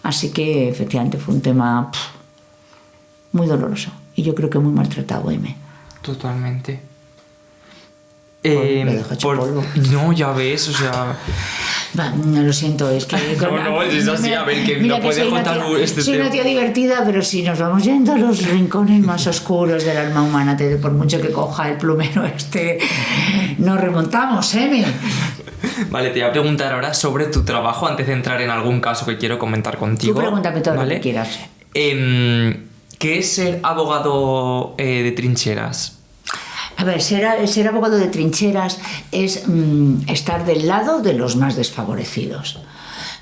[SPEAKER 2] Así que efectivamente fue un tema muy doloroso y yo creo que muy maltratado, M.
[SPEAKER 1] Totalmente.
[SPEAKER 2] Me dejo hecho polvo.
[SPEAKER 1] No, ya ves, o sea...
[SPEAKER 2] No, lo siento, es que...
[SPEAKER 1] no, es así, a ver, que no puede contar este
[SPEAKER 2] soy
[SPEAKER 1] tema.
[SPEAKER 2] una tía divertida, pero si nos vamos yendo a los rincones más oscuros del alma humana, por mucho que coja el plumero nos remontamos, ¿eh?
[SPEAKER 1] Vale, te voy a preguntar ahora sobre tu trabajo antes de entrar en algún caso que quiero comentar contigo.
[SPEAKER 2] Tú pregúntame todo,
[SPEAKER 1] ¿vale?
[SPEAKER 2] Lo que quieras.
[SPEAKER 1] ¿Qué es ser abogado de trincheras?
[SPEAKER 2] A ver, ser abogado de trincheras es estar del lado de los más desfavorecidos.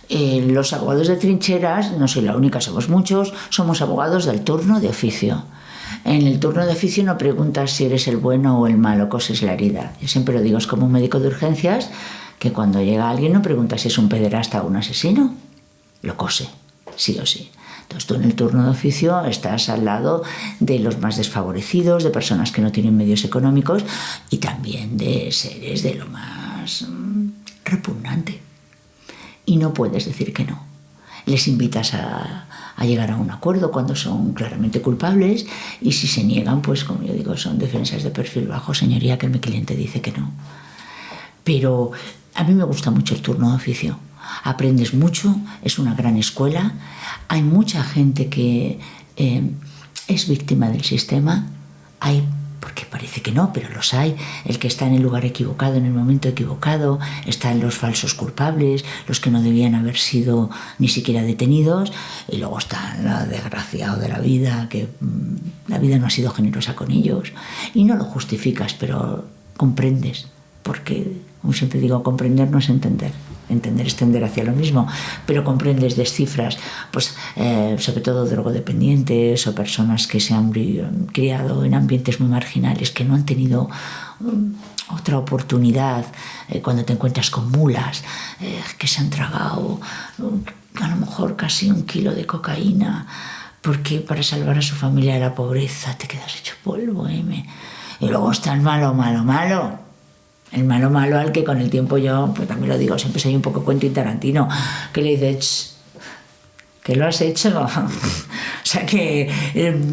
[SPEAKER 2] Los abogados de trincheras, no soy la única, somos muchos, somos abogados del turno de oficio. En el turno de oficio no preguntas si eres el bueno o el malo, coses la herida. Yo siempre lo digo, es como un médico de urgencias que cuando llega alguien no pregunta si es un pederasta o un asesino, lo cose, sí o sí. Entonces tú en el turno de oficio estás al lado de los más desfavorecidos, de personas que no tienen medios económicos y también de seres de lo más repugnante. Y no puedes decir que no. Les invitas a llegar a un acuerdo cuando son claramente culpables y si se niegan, pues como yo digo, son defensas de perfil bajo. Señoría, que mi cliente dice que no. Pero a mí me gusta mucho el turno de oficio. Aprendes mucho, es una gran escuela. Hay mucha gente que es víctima del sistema. Hay, porque parece que no, pero los hay. El que está en el lugar equivocado, en el momento equivocado. Están los falsos culpables, los que no debían haber sido ni siquiera detenidos. Y luego está el desgraciado de la vida, que la vida no ha sido generosa con ellos. Y no lo justificas, pero comprendes. Porque, como siempre digo, comprender no es entender. entender es tender hacia lo mismo, pero comprendes, descifras, pues sobre todo drogodependientes o personas que se han criado en ambientes muy marginales, que no han tenido otra oportunidad, cuando te encuentras con mulas que se han tragado a lo mejor casi 1 kilo de cocaína, porque para salvar a su familia de la pobreza te quedas hecho polvo, Y luego está el malo. El malo al que con el tiempo yo, pues también lo digo, siempre soy un poco Quentin Tarantino, que le dice, que lo has hecho. O sea que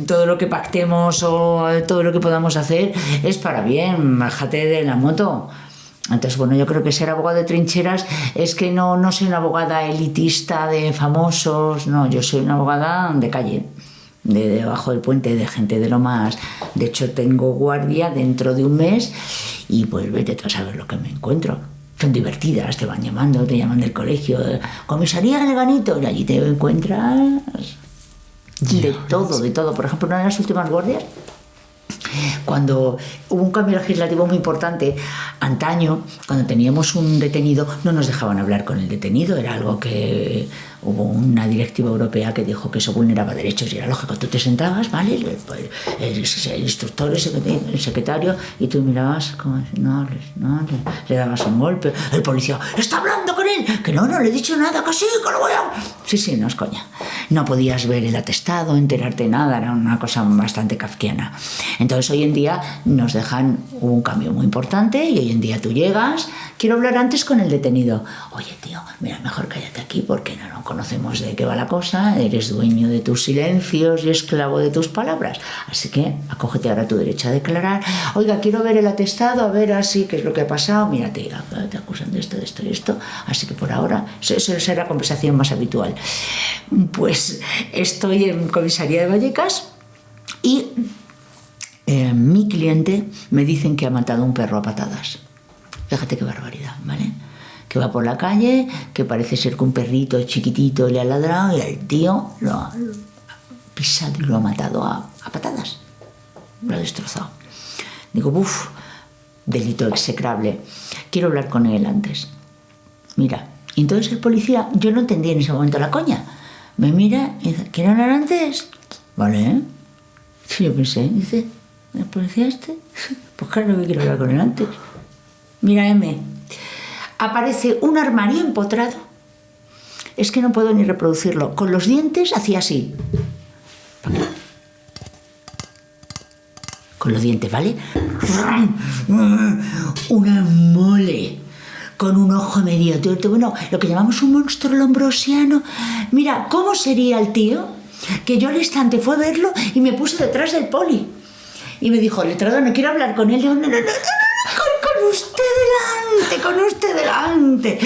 [SPEAKER 2] todo lo que pactemos o todo lo que podamos hacer es para bien, bájate de la moto. Entonces, bueno, yo creo que ser abogado de trincheras es que no soy una abogada elitista de famosos, no, yo soy una abogada de calle, de debajo del puente, de gente de lo más. De hecho, tengo guardia dentro de un mes y pues vete tú a saber lo que me encuentro. Son divertidas, te van llamando, te llaman del colegio, comisaría Leganito, y allí te encuentras de todo. Por ejemplo, una de las últimas guardias, cuando hubo un cambio legislativo muy importante, antaño, cuando teníamos un detenido, no nos dejaban hablar con el detenido, era algo que hubo una directiva europea que dijo que eso vulneraba derechos y era lógico, tú te sentabas, ¿vale? El instructor, el secretario, y tú mirabas como no hables, le dabas un golpe, el policía, ¿está hablando con él? Que no le he dicho nada, que sí, que lo voy a... Sí, no es coña. No podías ver el atestado, enterarte de nada, era una cosa bastante kafkiana. Entonces hoy en día nos dejan un cambio muy importante y hoy en día tú llegas, quiero hablar antes con el detenido. Oye, tío, mira, mejor cállate aquí porque no conocemos de qué va la cosa, eres dueño de tus silencios y esclavo de tus palabras. Así que acógete ahora tu derecho a declarar. Oiga, quiero ver el atestado, a ver así qué es lo que ha pasado. Mira, te acusan de esto y esto. Así que por ahora, esa será la conversación más habitual. Pues estoy en comisaría de Vallecas y mi cliente me dicen que ha matado un perro a patadas. Fíjate qué barbaridad, ¿vale? Que va por la calle, que parece ser que un perrito chiquitito le ha ladrado y el tío lo ha pisado y lo ha matado a patadas. Lo ha destrozado. Digo, delito execrable. Quiero hablar con él antes. Mira, y entonces el policía, yo no entendí en ese momento la coña. Me mira y dice, ¿quiere hablar antes? Vale, ¿eh? Sí, yo pensé, dice, ¿el policía este? Pues claro que quiero hablar con él antes. Mira, aparece un armario empotrado. Es que no puedo ni reproducirlo. Con los dientes hacía así. Con los dientes, ¿vale? Una mole. Con un ojo medio tuerto. Bueno, lo que llamamos un monstruo lombrosiano. Mira, ¿cómo sería el tío? Que yo al instante fue a verlo y me puse detrás del poli. Y me dijo, letrado, no quiero hablar con él. Digo, no, con usted delante.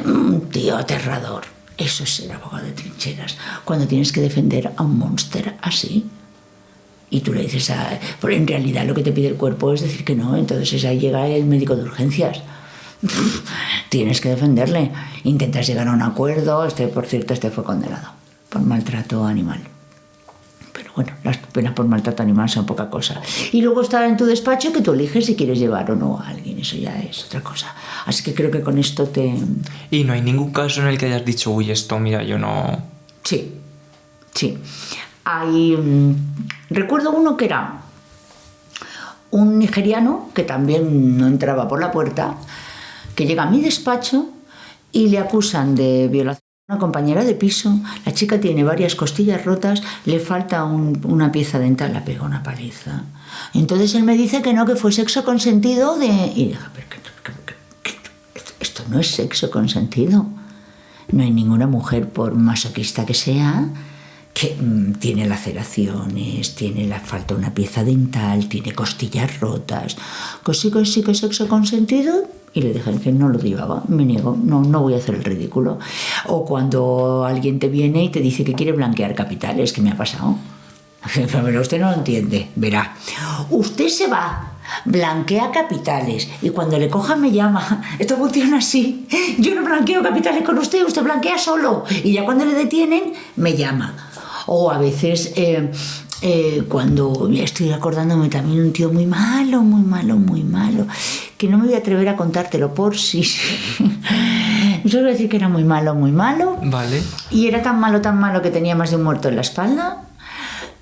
[SPEAKER 2] Un tío aterrador. Eso es ser abogado de trincheras. Cuando tienes que defender a un monster así. Y tú le dices, pero en realidad lo que te pide el cuerpo es decir que no. Entonces ahí llega el médico de urgencias. Tienes que defenderle. Intentas llegar a un acuerdo. Por cierto, fue condenado por maltrato animal. Pero bueno, las penas por maltrato animal son poca cosa. Y luego está en tu despacho que tú eliges si quieres llevar o no a alguien. Eso ya es otra cosa. Así que creo que con esto te...
[SPEAKER 1] ¿Y no hay ningún caso en el que hayas dicho, uy, esto, mira, yo no...?
[SPEAKER 2] Sí. Hay... recuerdo uno que era un nigeriano que también no entraba por la puerta, que llega a mi despacho y le acusan de violación a una compañera de piso. La chica tiene varias costillas rotas, le falta una pieza dental, la pega una paliza. Entonces él me dice que no, que fue sexo consentido de... Y dije, pero esto no es sexo consentido. No hay ninguna mujer, por masoquista que sea, que tiene laceraciones, le falta una pieza dental, tiene costillas rotas. Que sí que es sexo consentido. Y le dije que no lo llevaba, me niego, no voy a hacer el ridículo. O cuando alguien te viene y te dice que quiere blanquear capitales, ¿qué me ha pasado? Pero usted no lo entiende, verá. Usted se va, blanquea capitales y cuando le cojan me llama. Esto funciona así. Yo no blanqueo capitales con usted blanquea solo. Y ya cuando le detienen, me llama. O a veces... cuando estoy acordándome también un tío muy malo, que no me voy a atrever a contártelo por si... Yo voy a decir que era muy malo, muy malo.
[SPEAKER 1] Vale.
[SPEAKER 2] Y era tan malo que tenía más de un muerto en la espalda.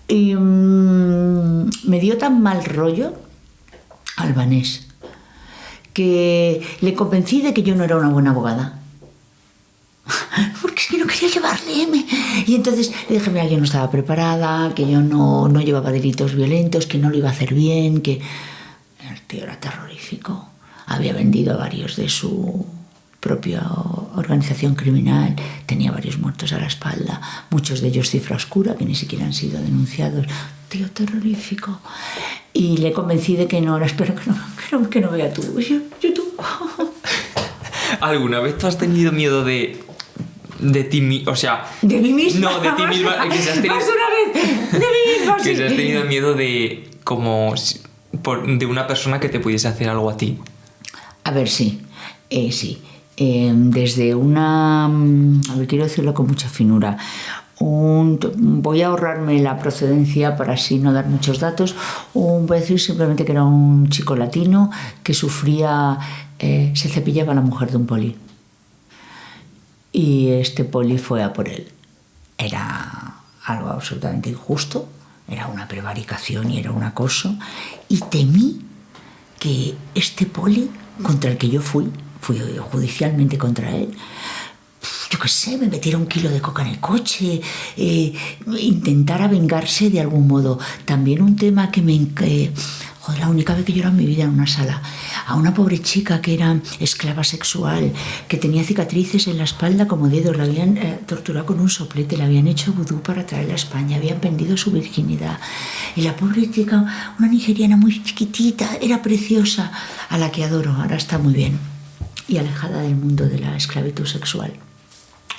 [SPEAKER 2] Y me dio tan mal rollo Albanés que le convencí de que yo no era una buena abogada. Porque es que no quería llevarle M. Y entonces le dije, mira, yo no estaba preparada, que yo no llevaba delitos violentos, que no lo iba a hacer bien, que... El tío era terrorífico. Había vendido a varios de su propia organización criminal, tenía varios muertos a la espalda, muchos de ellos cifra oscura, que ni siquiera han sido denunciados. Tío terrorífico. Y le convencí de que no, espero que no vea tú. YouTube.
[SPEAKER 1] ¿Alguna vez tú has tenido miedo de ti mismo? O sea...
[SPEAKER 2] ¿De mí misma?
[SPEAKER 1] No, de ti misma. Que si has tenido...
[SPEAKER 2] Más una vez. De mí misma, sí.
[SPEAKER 1] Que si has tenido miedo de... como... de una persona que te pudiese hacer algo a ti.
[SPEAKER 2] A ver, sí. Sí. Desde una... A ver, quiero decirlo con mucha finura. Voy a ahorrarme la procedencia para así no dar muchos datos. Voy a decir simplemente que era un chico latino que sufría... se cepillaba a la mujer de un poli. Y este poli fue a por él. Era algo absolutamente injusto. Era una prevaricación y era un acoso. Y temí que este poli, contra el que yo fui judicialmente contra él, yo qué sé, me metiera 1 kilo de coca en el coche, intentara vengarse de algún modo. También un tema que joder, la única vez que lloré en mi vida en una sala, a una pobre chica que era esclava sexual, que tenía cicatrices en la espalda como dedos, la habían torturado con un soplete, le habían hecho vudú para traerla a España, habían vendido su virginidad. Y la pobre chica, una nigeriana muy chiquitita, era preciosa, a la que adoro, ahora está muy bien, y alejada del mundo de la esclavitud sexual.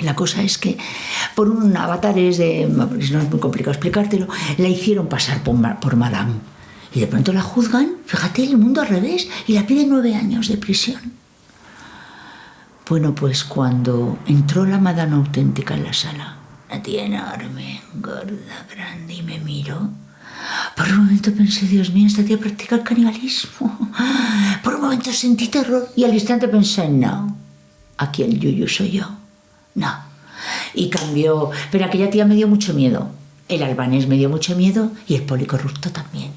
[SPEAKER 2] La cosa es que por un avatares no es muy complicado explicártelo, la hicieron pasar por madame. Y de pronto la juzgan, fíjate, el mundo al revés, y la piden 9 años de prisión. Bueno, pues cuando entró la madame auténtica en la sala, una tía enorme, gorda, grande, y me miró, por un momento pensé, Dios mío, esta tía practica el canibalismo. Por un momento sentí terror y al instante pensé, no, aquí el yuyu soy yo. No. Y cambió. Pero aquella tía me dio mucho miedo. El albanés me dio mucho miedo y el policorrupto también.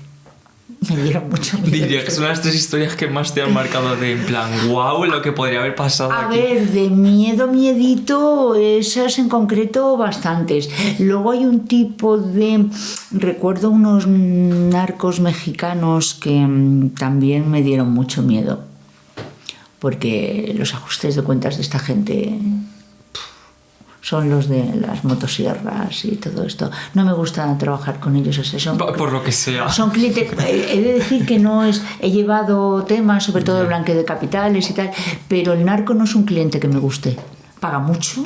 [SPEAKER 2] Me dieron mucho miedo.
[SPEAKER 1] Diría que son las 3 historias que más te han marcado de en plan, wow, lo que podría haber pasado
[SPEAKER 2] a
[SPEAKER 1] aquí.
[SPEAKER 2] ver, de miedito, esas en concreto bastantes. Luego hay un tipo de... Recuerdo unos narcos mexicanos que también me dieron mucho miedo. Porque los ajustes de cuentas de esta gente... son los de las motosierras y todo esto. No me gusta trabajar con ellos.
[SPEAKER 1] Por lo que sea.
[SPEAKER 2] Son clientes... He de decir que no es... He llevado temas, sobre todo el blanqueo de capitales y tal, pero el narco no es un cliente que me guste. Paga mucho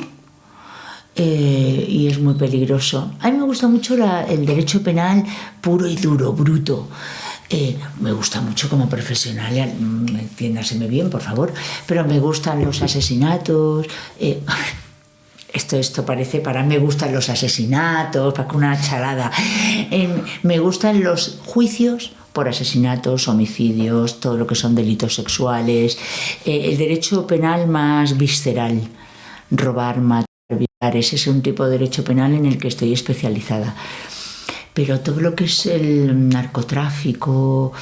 [SPEAKER 2] y es muy peligroso. A mí me gusta mucho el derecho penal puro y duro, bruto. Me gusta mucho como profesional, entiéndaseme bien, por favor, pero me gustan los asesinatos... Esto parece, para mí me gustan los asesinatos, para que una chalada. Me gustan los juicios por asesinatos, homicidios, todo lo que son delitos sexuales, el derecho penal más visceral, robar, matar, violar, ese es un tipo de derecho penal en el que estoy especializada. Pero todo lo que es el narcotráfico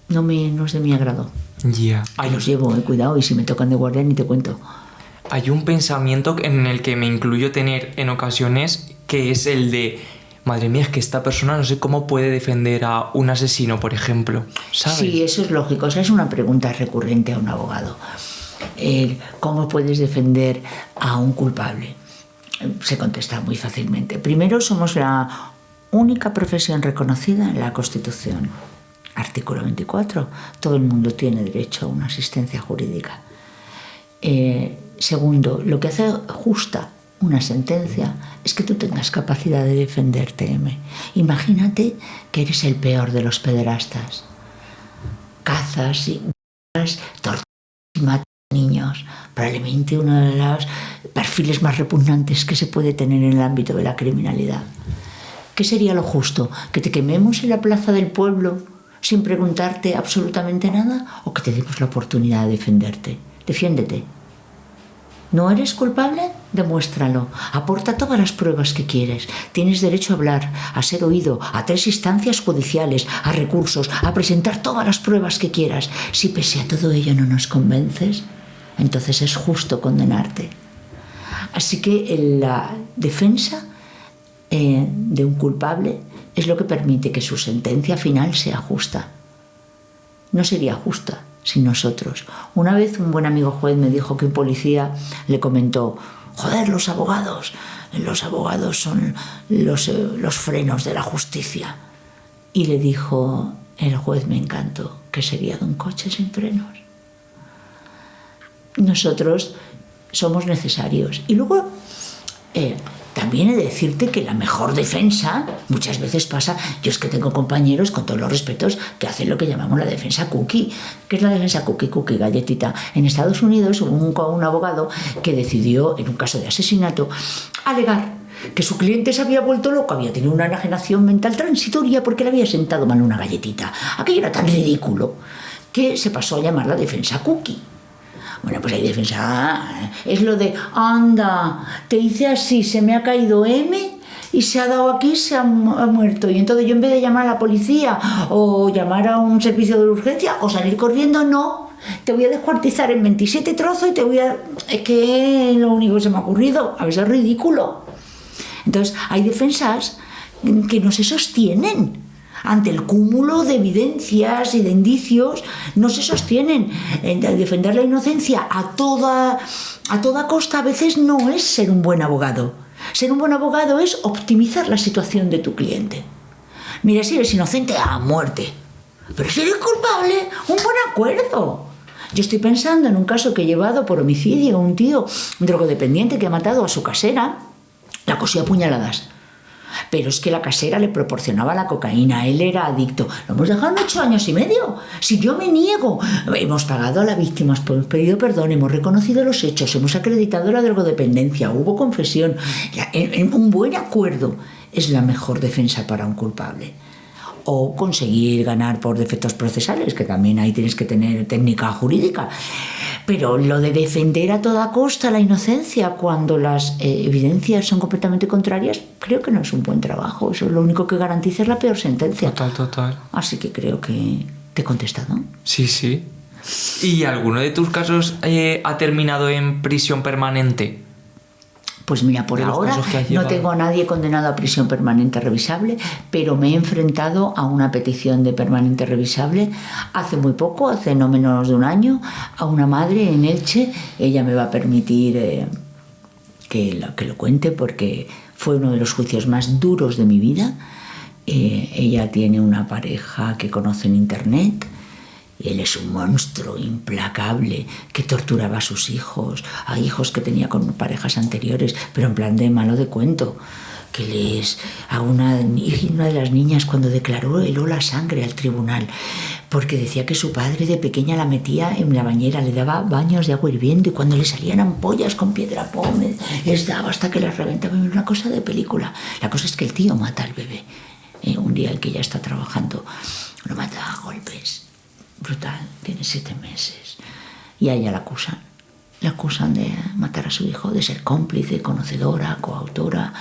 [SPEAKER 2] no es de mi agrado.
[SPEAKER 1] Ya.
[SPEAKER 2] Que los llevo, cuidado, y si me tocan de guardia ni te cuento.
[SPEAKER 1] Hay un pensamiento en el que me incluyo tener en ocasiones, que es el de, madre mía, es que esta persona no sé cómo puede defender a un asesino, por ejemplo, ¿sabes?
[SPEAKER 2] Sí, eso es lógico. Esa es una pregunta recurrente a un abogado. ¿Cómo puedes defender a un culpable? Se contesta muy fácilmente. Primero, somos la única profesión reconocida en la Constitución. Artículo 24. Todo el mundo tiene derecho a una asistencia jurídica. Segundo, lo que hace justa una sentencia es que tú tengas capacidad de defenderte. Imagínate que eres el peor de los pederastas. Cazas y torturas y matas niños. Probablemente uno de los perfiles más repugnantes que se puede tener en el ámbito de la criminalidad. ¿Qué sería lo justo? ¿Que te quememos en la plaza del pueblo sin preguntarte absolutamente nada, o que te demos la oportunidad de defenderte. Defiéndete. ¿No eres culpable? Demuéstralo. Aporta todas las pruebas que quieres. Tienes derecho a hablar, a ser oído, a 3 instancias judiciales, a recursos, a presentar todas las pruebas que quieras. Si pese a todo ello no nos convences, entonces es justo condenarte. Así que la defensa de un culpable es lo que permite que su sentencia final sea justa. No sería justa sin nosotros. Una vez un buen amigo juez me dijo que un policía le comentó: joder, los abogados son los frenos de la justicia. Y le dijo el juez: me encantó, ¿qué sería de un coche sin frenos? Nosotros somos necesarios. Y luego también he de decirte que la mejor defensa muchas veces pasa. Yo es que tengo compañeros, con todos los respetos, que hacen lo que llamamos la defensa cookie. ¿Qué es la defensa cookie? Cookie, galletita. En Estados Unidos hubo un abogado que decidió, en un caso de asesinato, alegar que su cliente se había vuelto loco, había tenido una enajenación mental transitoria porque le había sentado mal una galletita. Aquello era tan ridículo que se pasó a llamar la defensa cookie. Bueno, pues hay defensa. Es lo de: anda, te hice así, se me ha caído M y se ha dado aquí, se ha muerto. Y entonces yo, en vez de llamar a la policía o llamar a un servicio de urgencia o salir corriendo, no, te voy a descuartizar en 27 trozos y te voy a... Es que es lo único que se me ha ocurrido. A veces es ridículo. Entonces hay defensas que no se sostienen. Ante el cúmulo de evidencias y de indicios, no se sostienen. Defender la inocencia a toda costa a veces no es ser un buen abogado. Ser un buen abogado es optimizar la situación de tu cliente. Mira, si eres inocente, a muerte. Pero si eres culpable, un buen acuerdo. Yo estoy pensando en un caso que he llevado por homicidio, un tío, un drogodependiente que ha matado a su casera, la cosió a puñaladas. Pero es que la casera le proporcionaba la cocaína, él era adicto. Lo hemos dejado en 8 años y medio. Si yo me niego, hemos pagado a la víctima, hemos pedido perdón, hemos reconocido los hechos, hemos acreditado la drogodependencia, hubo confesión. Un buen acuerdo es la mejor defensa para un culpable. O conseguir ganar por defectos procesales, que también ahí tienes que tener técnica jurídica. Pero lo de defender a toda costa la inocencia cuando las evidencias son completamente contrarias, creo que no es un buen trabajo. Eso, lo único que garantiza es la peor sentencia.
[SPEAKER 1] Total.
[SPEAKER 2] Así que creo que te he contestado.
[SPEAKER 1] Sí. ¿Y alguno de tus casos ha terminado en prisión permanente?
[SPEAKER 2] Pues mira, por ahora no tengo a nadie condenado a prisión permanente revisable, pero me he enfrentado a una petición de permanente revisable hace muy poco, hace no menos de un año, a una madre en Elche. Ella me va a permitir que lo cuente porque fue uno de los juicios más duros de mi vida. Ella tiene una pareja que conoce en internet. Él es un monstruo implacable que torturaba a sus hijos, a hijos que tenía con parejas anteriores, pero en plan de malo de cuento. Que a una de las niñas, cuando declaró, heló la sangre al tribunal, porque decía que su padre de pequeña la metía en la bañera, le daba baños de agua hirviendo y cuando le salían ampollas con piedra pómez, les daba hasta que les reventaba. Una cosa de película. La cosa es que el tío mata al bebé. Un día en que ella está trabajando, lo mata a golpes. Brutal, tiene 7 meses. Y a ella la acusan de matar a su hijo, de ser cómplice, conocedora, coautora.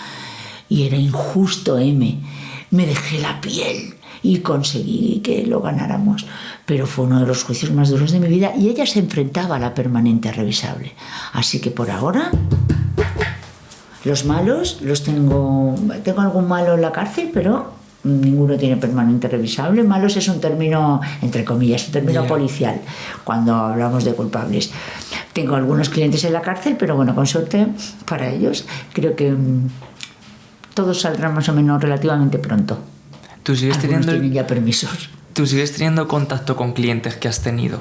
[SPEAKER 2] Y era injusto, me dejé la piel y conseguí que lo ganáramos. Pero fue uno de los juicios más duros de mi vida y ella se enfrentaba a la permanente revisable. Así que por ahora, los malos los tengo algún malo en la cárcel, pero ninguno tiene permanente revisable. Malos es un término, entre comillas, un término policial cuando hablamos de culpables. Tengo algunos clientes en la cárcel, pero bueno, con suerte para ellos, creo que todos saldrán más o menos relativamente pronto.
[SPEAKER 1] ¿Tú sigues
[SPEAKER 2] tienen ya permisos?
[SPEAKER 1] ¿Tú sigues teniendo contacto con clientes que has tenido?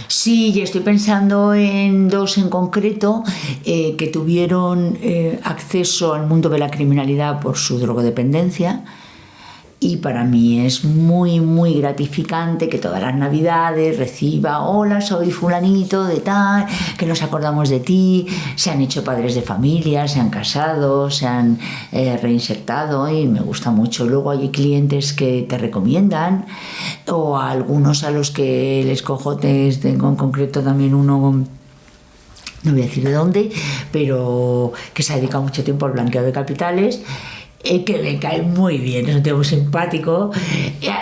[SPEAKER 2] Sí, ya estoy pensando en 2 en concreto que tuvieron acceso al mundo de la criminalidad por su drogodependencia. Y para mí es muy, muy gratificante que todas las navidades reciba: hola, soy fulanito de tal, que nos acordamos de ti. Se han hecho padres de familia, se han casado, se han reinsertado, y me gusta mucho. Luego hay clientes que te recomiendan, o a algunos a los que les cojo, tengo en concreto también uno, no voy a decir de dónde, pero que se ha dedicado mucho tiempo al blanqueo de capitales, que me cae muy bien, es un tío muy simpático,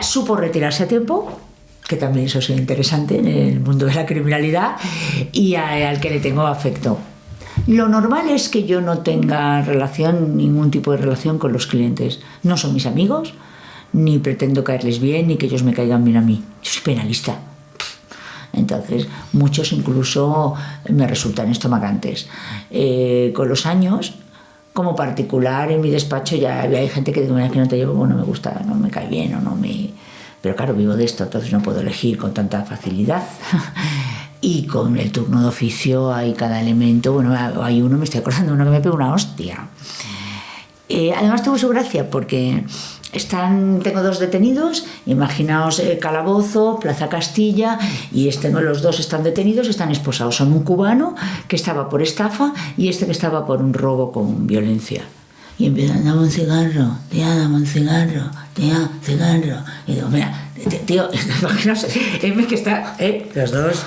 [SPEAKER 2] supo retirarse a tiempo, que también eso es interesante en el mundo de la criminalidad, y al que le tengo afecto. Lo normal es que yo no tenga ningún tipo de relación con los clientes. No son mis amigos, ni pretendo caerles bien, ni que ellos me caigan bien a mí. Yo soy penalista. Entonces, muchos incluso me resultan estomagantes. Con los años, como particular, en mi despacho ya hay gente que dice: mira, que no te llevo, bueno, no me gusta, no me cae bien, o no me... Pero claro, vivo de esto, entonces no puedo elegir con tanta facilidad. Y con el turno de oficio hay cada elemento. Bueno, hay uno, me estoy acordando, uno que me pegó una hostia. Además tuvo su gracia porque tengo 2 detenidos, imaginaos, calabozo, Plaza Castilla, y los 2 están detenidos, están esposados. Son un cubano que estaba por estafa y que estaba por un robo con violencia. Y empiezan: dame un cigarro, tía, dame un cigarro, tía, cigarro. Y digo: mira, tío, imaginaos, que están los 2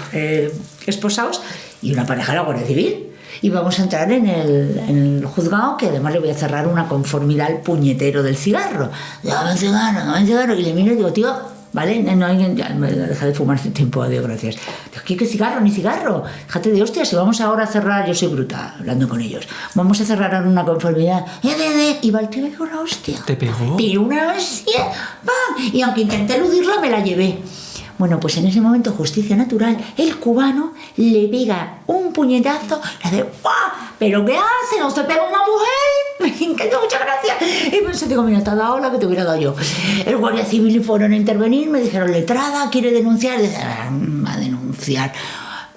[SPEAKER 2] esposados y una pareja de la Guardia Civil. Y vamos a entrar en el juzgado, que además le voy a cerrar una conformidad al puñetero del cigarro. Dame un cigarro. Y le miro y digo: tío, ¿vale? No, me deja de fumar hace tiempo, adiós, gracias. Digo: ¿qué cigarro? Ni cigarro. Déjate de hostias, si vamos ahora a cerrar, yo soy bruta, hablando con ellos. Vamos a cerrar ahora una conformidad. Y va el tío, me pegó una hostia.
[SPEAKER 1] ¿Te pegó?
[SPEAKER 2] Pero una hostia. ¡Pam! Y aunque intenté eludirla, me la llevé. Bueno, pues en ese momento, justicia natural, el cubano le pega un puñetazo, le hace: ¡guau! ¿Pero qué hace? ¿No se pega una mujer? Me encanta, muchas gracias. Y pensé: digo, mira, te ha dado la que te hubiera dado yo. El Guardia Civil fueron a intervenir, me dijeron: letrada, ¿quiere denunciar? Y dice: a denunciar.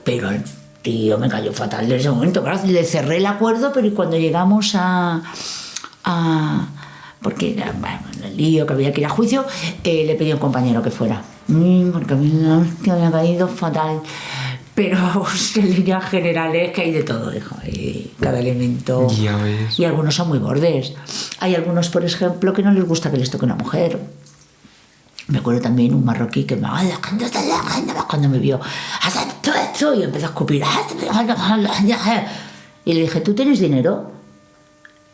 [SPEAKER 2] Pero el tío me cayó fatal en ese momento. Claro, le cerré el acuerdo, pero cuando llegamos porque el lío que había que ir a juicio, le pedí a un compañero que fuera. Porque a mí la hostia me ha caído fatal. Pero en líneas generales que hay de todo, hijo. Hay cada elemento.
[SPEAKER 1] Ya ves.
[SPEAKER 2] Y algunos son muy bordes. Hay algunos, por ejemplo, que no les gusta que les toque una mujer. Me acuerdo también un marroquí que cuando me vio, y empezó a escupir. Y le dije: ¿tú tienes dinero?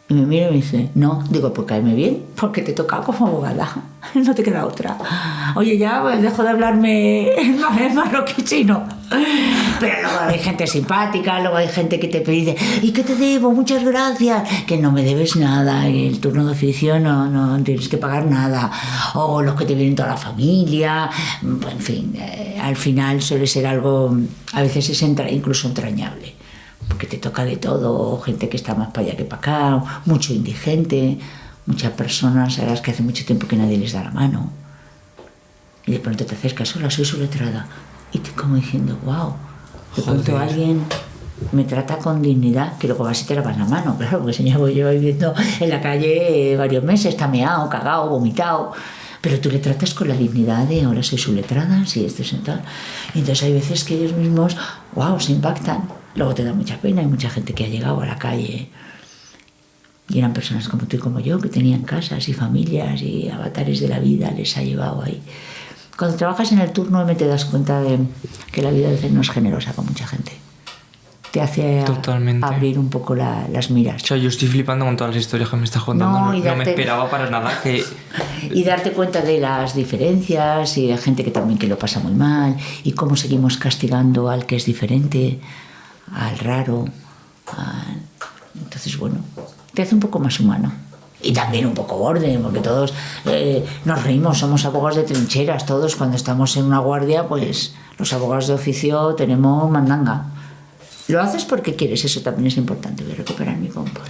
[SPEAKER 2] Y me mira y me dice: no. Digo: pues cáeme bien, porque te toca como abogada, no te queda otra. Oye, ya pues, dejo de hablarme en marroquí chino. Pero luego hay gente simpática, luego hay gente que te pide: ¿y qué te debo? Muchas gracias. Que no me debes nada, el turno de oficio no tienes que pagar nada. O los que te vienen toda la familia. En fin, al final suele ser algo, a veces es incluso entrañable. Porque te toca de todo, gente que está más para allá que para acá, mucho indigente, muchas personas a las que hace mucho tiempo que nadie les da la mano. Y de pronto te acercas: hola, soy su letrada. Y te como diciendo: wow, de pronto alguien me trata con dignidad, que luego vas y te lavas la mano, claro, porque si llevo yo viviendo en la calle varios meses, está meado, cagado, vomitado. Pero tú le tratas con la dignidad de: ahora soy su letrada, sí, esto es tal. Y entonces hay veces que ellos mismos, wow, se impactan. Luego te da mucha pena. Hay mucha gente que ha llegado a la calle y eran personas como tú y como yo, que tenían casas y familias y avatares de la vida, les ha llevado ahí. Cuando trabajas en el turno M te das cuenta de que la vida a veces no es generosa con mucha gente. Te hace abrir un poco las miras.
[SPEAKER 1] O sea, yo estoy flipando con todas las historias que me estás contando. No me esperaba para nada que...
[SPEAKER 2] Y darte cuenta de las diferencias y de gente que también que lo pasa muy mal y cómo seguimos castigando al que es diferente, al raro. Entonces, bueno, te hace un poco más humano. Y también un poco borde, porque todos nos reímos, somos abogados de trincheras, todos cuando estamos en una guardia, pues los abogados de oficio tenemos mandanga. Lo haces porque quieres, eso también es importante. Voy a recuperar mi pompa.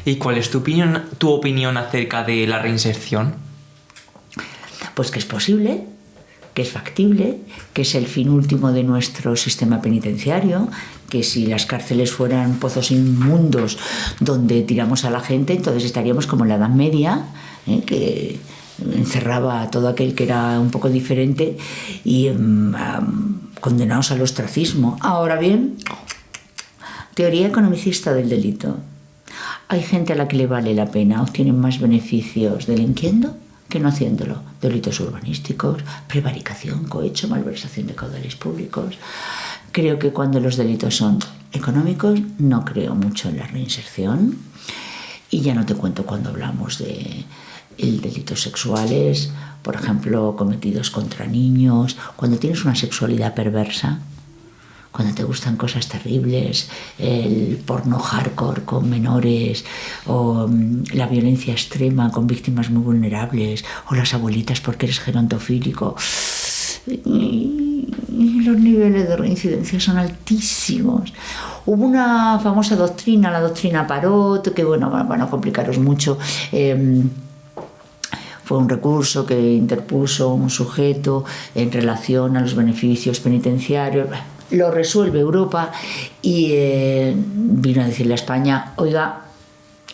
[SPEAKER 1] ¿Y cuál es tu opinión acerca de la reinserción?
[SPEAKER 2] Pues que es posible, que es factible, que es el fin último de nuestro sistema penitenciario, que si las cárceles fueran pozos inmundos donde tiramos a la gente, entonces estaríamos como en la Edad Media, que encerraba a todo aquel que era un poco diferente y condenados al ostracismo. Ahora bien, teoría economicista del delito. Hay gente a la que le vale la pena, obtienen más beneficios delinquiendo que no haciéndolo. Delitos urbanísticos, prevaricación, cohecho, malversación de caudales públicos. Creo que cuando los delitos son económicos, no creo mucho en la reinserción. Y ya no te cuento cuando hablamos de delitos sexuales, por ejemplo, cometidos contra niños, cuando tienes una sexualidad perversa, cuando te gustan cosas terribles, el porno hardcore con menores, o la violencia extrema con víctimas muy vulnerables, o las abuelitas porque eres gerontofílico. Y los niveles de reincidencia son altísimos. Hubo una famosa doctrina, la doctrina Parot, que bueno, van a complicaros mucho. Fue un recurso que interpuso un sujeto en relación a los beneficios penitenciarios. Lo resuelve Europa y vino a decirle a España, oiga,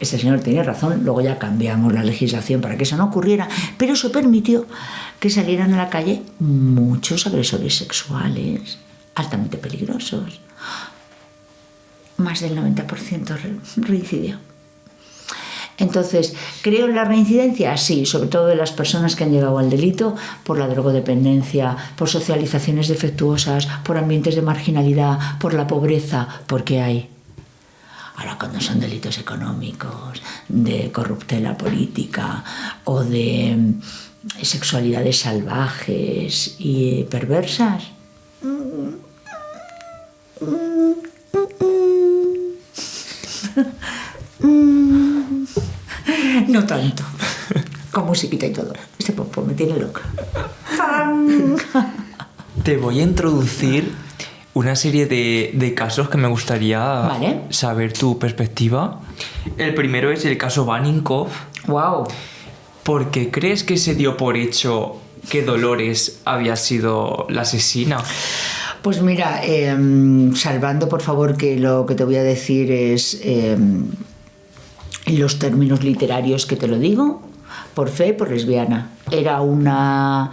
[SPEAKER 2] este señor tiene razón, luego ya cambiamos la legislación para que eso no ocurriera, pero eso permitió que salieran a la calle muchos agresores sexuales altamente peligrosos. Más del 90% reincidió. Entonces, ¿creo en la reincidencia? Sí, sobre todo de las personas que han llegado al delito por la drogodependencia, por socializaciones defectuosas, por ambientes de marginalidad, por la pobreza, porque hay. Ahora, cuando son delitos económicos, de corruptela política o de sexualidades salvajes y perversas, no tanto. Con musiquita y todo. Este popo me tiene loca.
[SPEAKER 1] Te voy a introducir una serie de casos que me gustaría saber tu perspectiva. El primero es el caso Vaninkoff.
[SPEAKER 2] Wow.
[SPEAKER 1] ¿Por qué crees que se dio por hecho que Dolores había sido la asesina?
[SPEAKER 2] Pues mira, salvando por favor que lo que te voy a decir es en los términos literarios que te lo digo, por fe, por lesbiana. Era una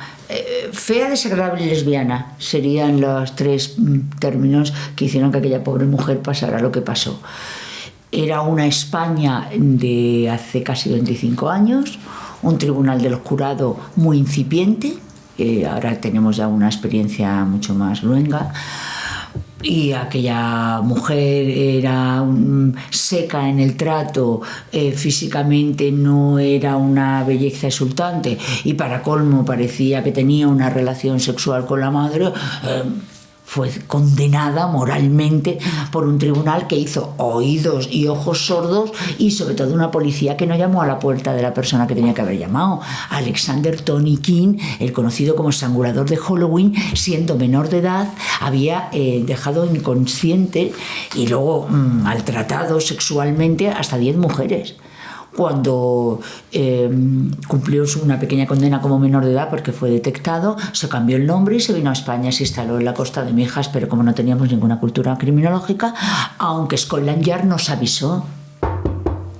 [SPEAKER 2] fea, desagradable y lesbiana. Serían los tres términos que hicieron que aquella pobre mujer pasara lo que pasó. Era una España de hace casi 25 años, un tribunal del jurado muy incipiente, ahora tenemos ya una experiencia mucho más luenga, y aquella mujer era seca en el trato, físicamente no era una belleza exultante y para colmo parecía que tenía una relación sexual con la madre. Fue condenada moralmente por un tribunal que hizo oídos y ojos sordos y sobre todo una policía que no llamó a la puerta de la persona que tenía que haber llamado. Alexander Tony King, el conocido como estrangulador de Halloween, siendo menor de edad, había dejado inconsciente y luego maltratado sexualmente hasta 10 mujeres. Cuando cumplió una pequeña condena como menor de edad porque fue detectado, se cambió el nombre y se vino a España, se instaló en la Costa de Mijas, pero como no teníamos ninguna cultura criminológica, aunque Scotland Yard nos avisó,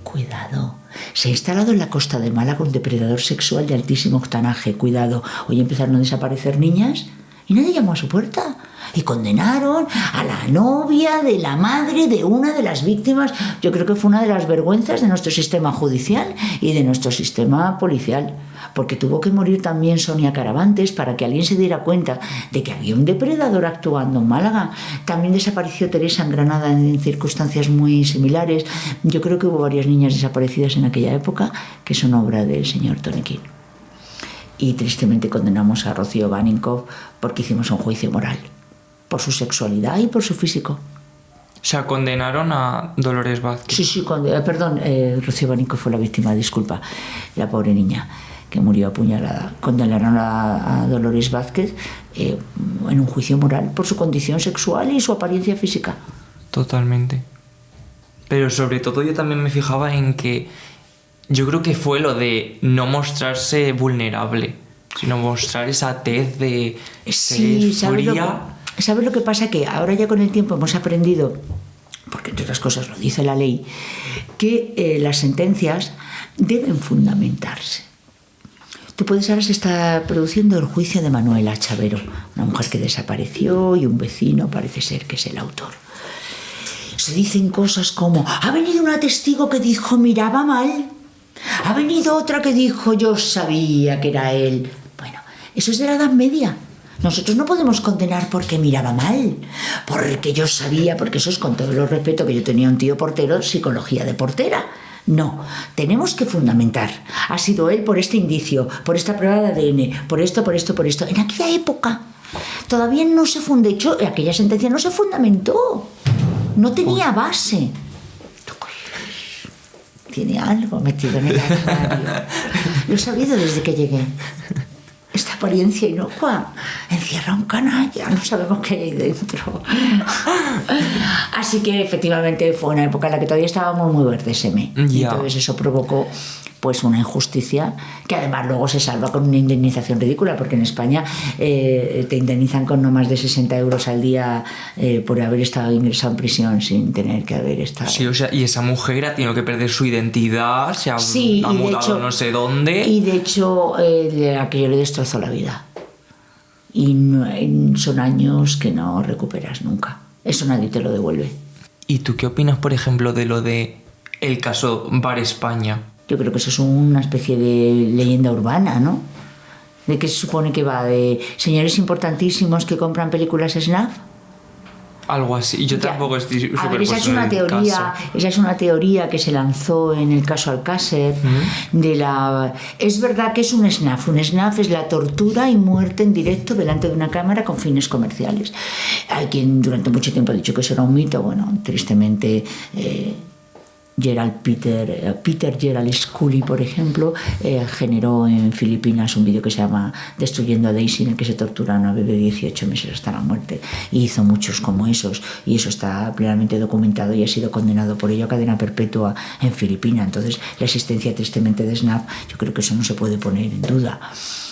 [SPEAKER 2] cuidado, se ha instalado en la Costa de Málaga un depredador sexual de altísimo octanaje, cuidado, hoy empezaron a desaparecer niñas y nadie llamó a su puerta. Y condenaron a la novia de la madre de una de las víctimas. Yo creo que fue una de las vergüenzas de nuestro sistema judicial y de nuestro sistema policial. Porque tuvo que morir también Sonia Caravantes para que alguien se diera cuenta de que había un depredador actuando en Málaga. También desapareció Teresa en Granada en circunstancias muy similares. Yo creo que hubo varias niñas desaparecidas en aquella época que son obra del señor Tony King. Y tristemente condenamos a Rocío Vaninkoff porque hicimos un juicio moral. Por su sexualidad y por su físico.
[SPEAKER 1] O sea, condenaron a Dolores Vázquez.
[SPEAKER 2] Sí, perdón, Rocío Vaninkoff fue la víctima, disculpa, la pobre niña que murió apuñalada. Condenaron a Dolores Vázquez en un juicio moral por su condición sexual y su apariencia física.
[SPEAKER 1] Totalmente. Pero sobre todo yo también me fijaba en que yo creo que fue lo de no mostrarse vulnerable, sino mostrar esa tez de ser fría.
[SPEAKER 2] ¿Sabes lo que pasa? Que ahora ya con el tiempo hemos aprendido, porque entre otras cosas lo dice la ley, que las sentencias deben fundamentarse. Tú puedes saber, se está produciendo el juicio de Manuela Chavero, una mujer que desapareció y un vecino parece ser que es el autor. Se dicen cosas como: ha venido una testigo que dijo miraba mal, ha venido otra que dijo yo sabía que era él. Bueno, eso es de la Edad Media. Nosotros no podemos condenar porque miraba mal, porque yo sabía, porque eso es, con todo el respeto que yo tenía un tío portero, psicología de portera. No, tenemos que fundamentar. Ha sido él por este indicio, por esta prueba de ADN, por esto, por esto, por esto. En aquella época todavía no se fundó, de hecho, aquella sentencia no se fundamentó, no tenía base. Tiene algo metido en el armario. Lo he sabido desde que llegué. Esta apariencia inocua encierra un canalla, no sabemos qué hay ahí dentro. Así que efectivamente fue una época en la que todavía estábamos muy verdes, y entonces eso provocó pues una injusticia que además luego se salva con una indemnización ridícula, porque en España te indemnizan con no más de 60 euros al día por haber estado ingresado en prisión sin tener que haber estado.
[SPEAKER 1] Sí, o sea, y esa mujer ha tenido que perder su identidad, se ha, ha mudado hecho, no sé dónde.
[SPEAKER 2] Y de hecho aquello le destrozó la vida. Y son años que no recuperas nunca. Eso nadie te lo devuelve.
[SPEAKER 1] ¿Y tú qué opinas, por ejemplo, de lo de el caso Bar España?
[SPEAKER 2] Yo creo que eso es una especie de leyenda urbana, ¿no? ¿De qué se supone que va? ¿De señores importantísimos que compran películas snuff?
[SPEAKER 1] Algo así. Yo tampoco estoy súper
[SPEAKER 2] puesto en el caso. Esa es una teoría que se lanzó en el caso Alcácer. Es verdad que es un snuff. Un snuff es la tortura y muerte en directo delante de una cámara con fines comerciales. Hay quien durante mucho tiempo ha dicho que eso era un mito. Bueno, tristemente... Peter Gerald Scully, por ejemplo, generó en Filipinas un vídeo que se llama Destruyendo a Daisy, en el que se tortura a una bebé de 18 meses hasta la muerte, y hizo muchos como esos, y eso está plenamente documentado y ha sido condenado por ello a cadena perpetua en Filipinas. Entonces la existencia tristemente de Snap, yo creo que eso no se puede poner en duda.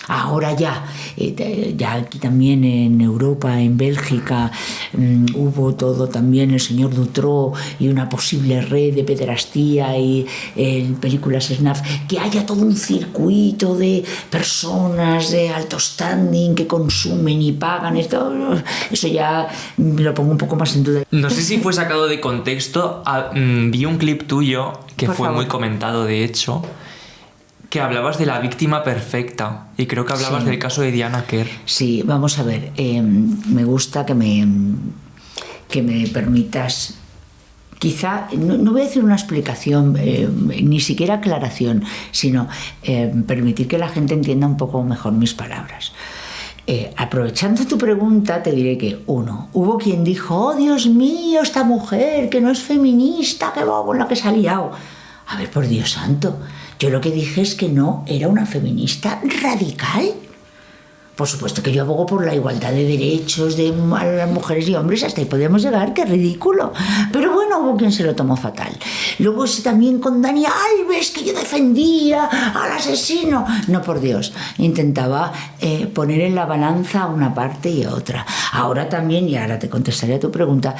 [SPEAKER 2] Ahora ya aquí también en Europa, en Bélgica, hubo todo también el señor Dutroux y una posible red de pederastía y películas snuff, que haya todo un circuito de personas de alto standing que consumen y pagan esto, eso ya lo pongo un poco más en duda.
[SPEAKER 1] No sé si fue sacado de contexto, vi un clip tuyo que fue muy comentado, de hecho, que hablabas de la víctima perfecta, y creo que hablabas del caso de Diana Kerr.
[SPEAKER 2] Sí, vamos a ver, me gusta que me permitas, quizá, no voy a decir una explicación, ni siquiera aclaración, sino permitir que la gente entienda un poco mejor mis palabras. Aprovechando tu pregunta, te diré que, uno, hubo quien dijo: oh Dios mío, esta mujer que no es feminista, qué bobo la que se ha liado. A ver, por Dios santo, yo lo que dije es que no era una feminista radical. Por supuesto que yo abogo por la igualdad de derechos de las mujeres y hombres, hasta ahí podíamos llegar, qué ridículo. Pero bueno, hubo quien se lo tomó fatal. Luego también con Dani Alves, que yo defendía al asesino. No, por Dios, intentaba poner en la balanza una parte y otra. Ahora también, y ahora te contestaré a tu pregunta,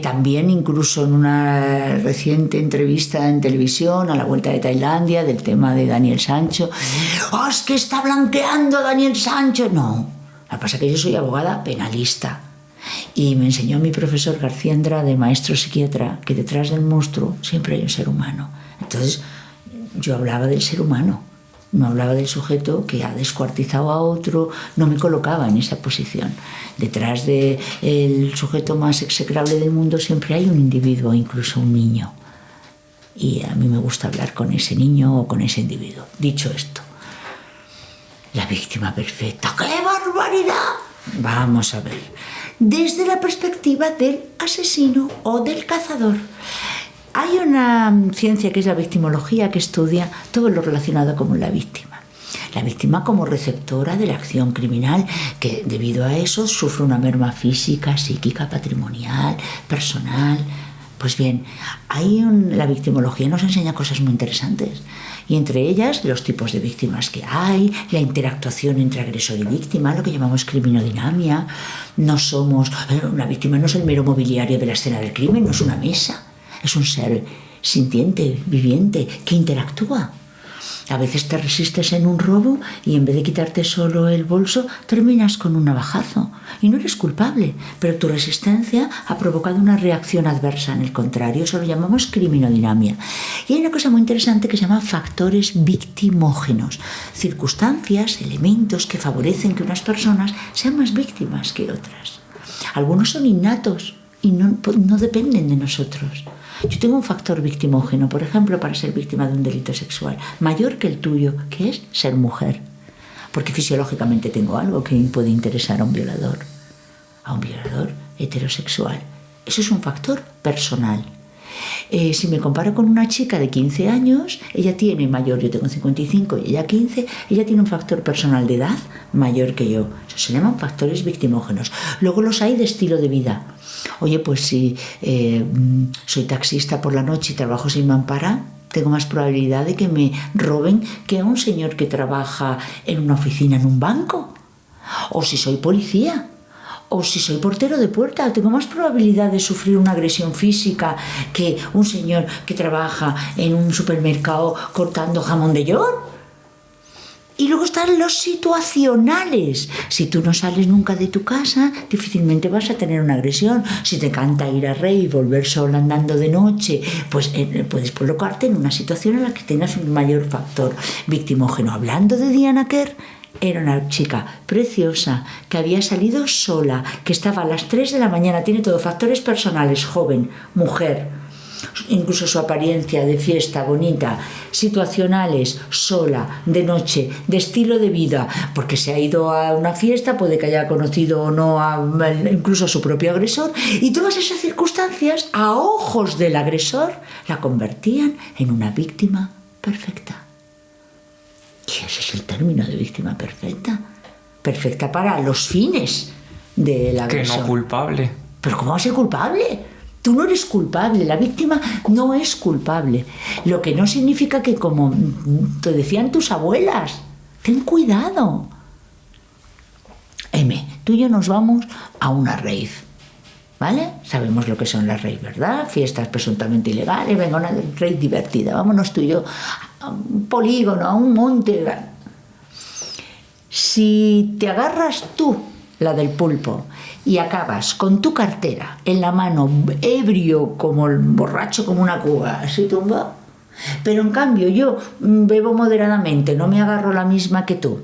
[SPEAKER 2] también incluso en una reciente entrevista en televisión a la vuelta de Tailandia del tema de Daniel Sancho, ¡oh, es que está blanqueando a Daniel Sancho! No, lo que pasa es que yo soy abogada penalista y me enseñó mi profesor García Andrade, maestro psiquiatra, que detrás del monstruo siempre hay un ser humano. Entonces yo hablaba del ser humano, no hablaba del sujeto que ha descuartizado a otro, no me colocaba en esa posición. Detrás del sujeto más execrable del mundo siempre hay un individuo, incluso un niño, y a mí me gusta hablar con ese niño o con ese individuo. Dicho esto, la víctima perfecta, ¡qué barbaridad! Vamos a ver, desde la perspectiva del asesino o del cazador. Hay una ciencia que es la victimología, que estudia todo lo relacionado con la víctima. La víctima como receptora de la acción criminal, que debido a eso sufre una merma física, psíquica, patrimonial, personal. Pues bien, la victimología nos enseña cosas muy interesantes, y entre ellas los tipos de víctimas que hay, la interactuación entre agresor y víctima, lo que llamamos criminodinamia. Una víctima no es el mero mobiliario de la escena del crimen, no es una mesa, es un ser sintiente, viviente, que interactúa. A veces te resistes en un robo y en vez de quitarte solo el bolso, terminas con un navajazo. Y no eres culpable, pero tu resistencia ha provocado una reacción adversa. En el contrario, eso lo llamamos criminodinamia. Y hay una cosa muy interesante que se llama factores victimógenos. Circunstancias, elementos que favorecen que unas personas sean más víctimas que otras. Algunos son innatos y no dependen de nosotros. Yo tengo un factor victimógeno, por ejemplo, para ser víctima de un delito sexual, mayor que el tuyo, que es ser mujer. Porque fisiológicamente tengo algo que puede interesar a un violador heterosexual. Eso es un factor personal. Si me comparo con una chica de 15 años, ella tiene mayor, yo tengo 55 y ella 15, ella tiene un factor personal de edad mayor que yo. Eso se llaman factores victimógenos. Luego los hay de estilo de vida. Oye, pues si soy taxista por la noche y trabajo sin mampara, tengo más probabilidad de que me roben que a un señor que trabaja en una oficina en un banco. O si soy policía. O si soy portero de puerta, tengo más probabilidad de sufrir una agresión física que un señor que trabaja en un supermercado cortando jamón de york. Y luego están los situacionales. Si tú no sales nunca de tu casa, difícilmente vas a tener una agresión. Si te encanta ir a rave y volver sola andando de noche, pues puedes colocarte en una situación en la que tengas un mayor factor victimógeno. Hablando de Diana Kerr, era una chica preciosa, que había salido sola, que estaba a las 3 de la mañana, tiene todos factores personales, joven, mujer, incluso su apariencia de fiesta bonita, situacionales, sola, de noche, de estilo de vida, porque se ha ido a una fiesta, puede que haya conocido o no incluso a su propio agresor, y todas esas circunstancias, a ojos del agresor, la convertían en una víctima perfecta. Y ese es el término de víctima perfecta. Perfecta para los fines del agresor.
[SPEAKER 1] Que no culpable.
[SPEAKER 2] ¿Pero cómo va a ser culpable? Tú no eres culpable, la víctima no es culpable. Lo que no significa que, como te decían tus abuelas, ten cuidado. Tú y yo nos vamos a una rave, ¿vale? Sabemos lo que son las raves, ¿verdad? Fiestas presuntamente ilegales, venga, una rave divertida. Vámonos tú y yo a un polígono, a un monte. Si te agarras tú, la del pulpo, y acabas con tu cartera en la mano, ebrio como el borracho como una cuba, así tumba, pero en cambio yo bebo moderadamente, no me agarro la misma que tú,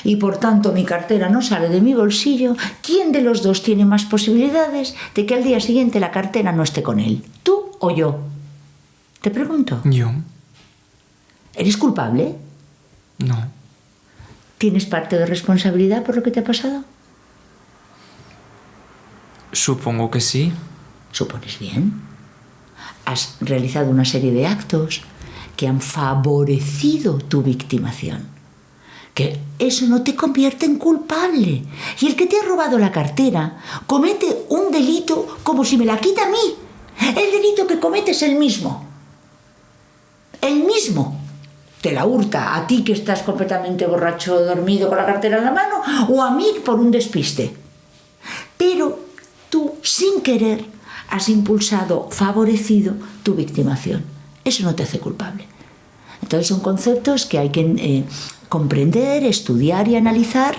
[SPEAKER 2] y por tanto mi cartera no sale de mi bolsillo, ¿quién de los dos tiene más posibilidades de que al día siguiente la cartera no esté con él? ¿Tú o yo? Te pregunto.
[SPEAKER 1] Yo.
[SPEAKER 2] ¿Eres culpable?
[SPEAKER 1] No.
[SPEAKER 2] ¿Tienes parte de responsabilidad por lo que te ha pasado?
[SPEAKER 1] Supongo que sí.
[SPEAKER 2] ¿Supones bien? Has realizado una serie de actos que han favorecido tu victimación. Que eso no te convierte en culpable. Y el que te ha robado la cartera comete un delito como si me la quita a mí. El delito que comete es el mismo. El mismo. Te la hurta a ti que estás completamente borracho, dormido con la cartera en la mano, o a mí por un despiste. Pero tú, sin querer, has impulsado, favorecido tu victimación. Eso no te hace culpable. Entonces son conceptos que hay que comprender, estudiar y analizar.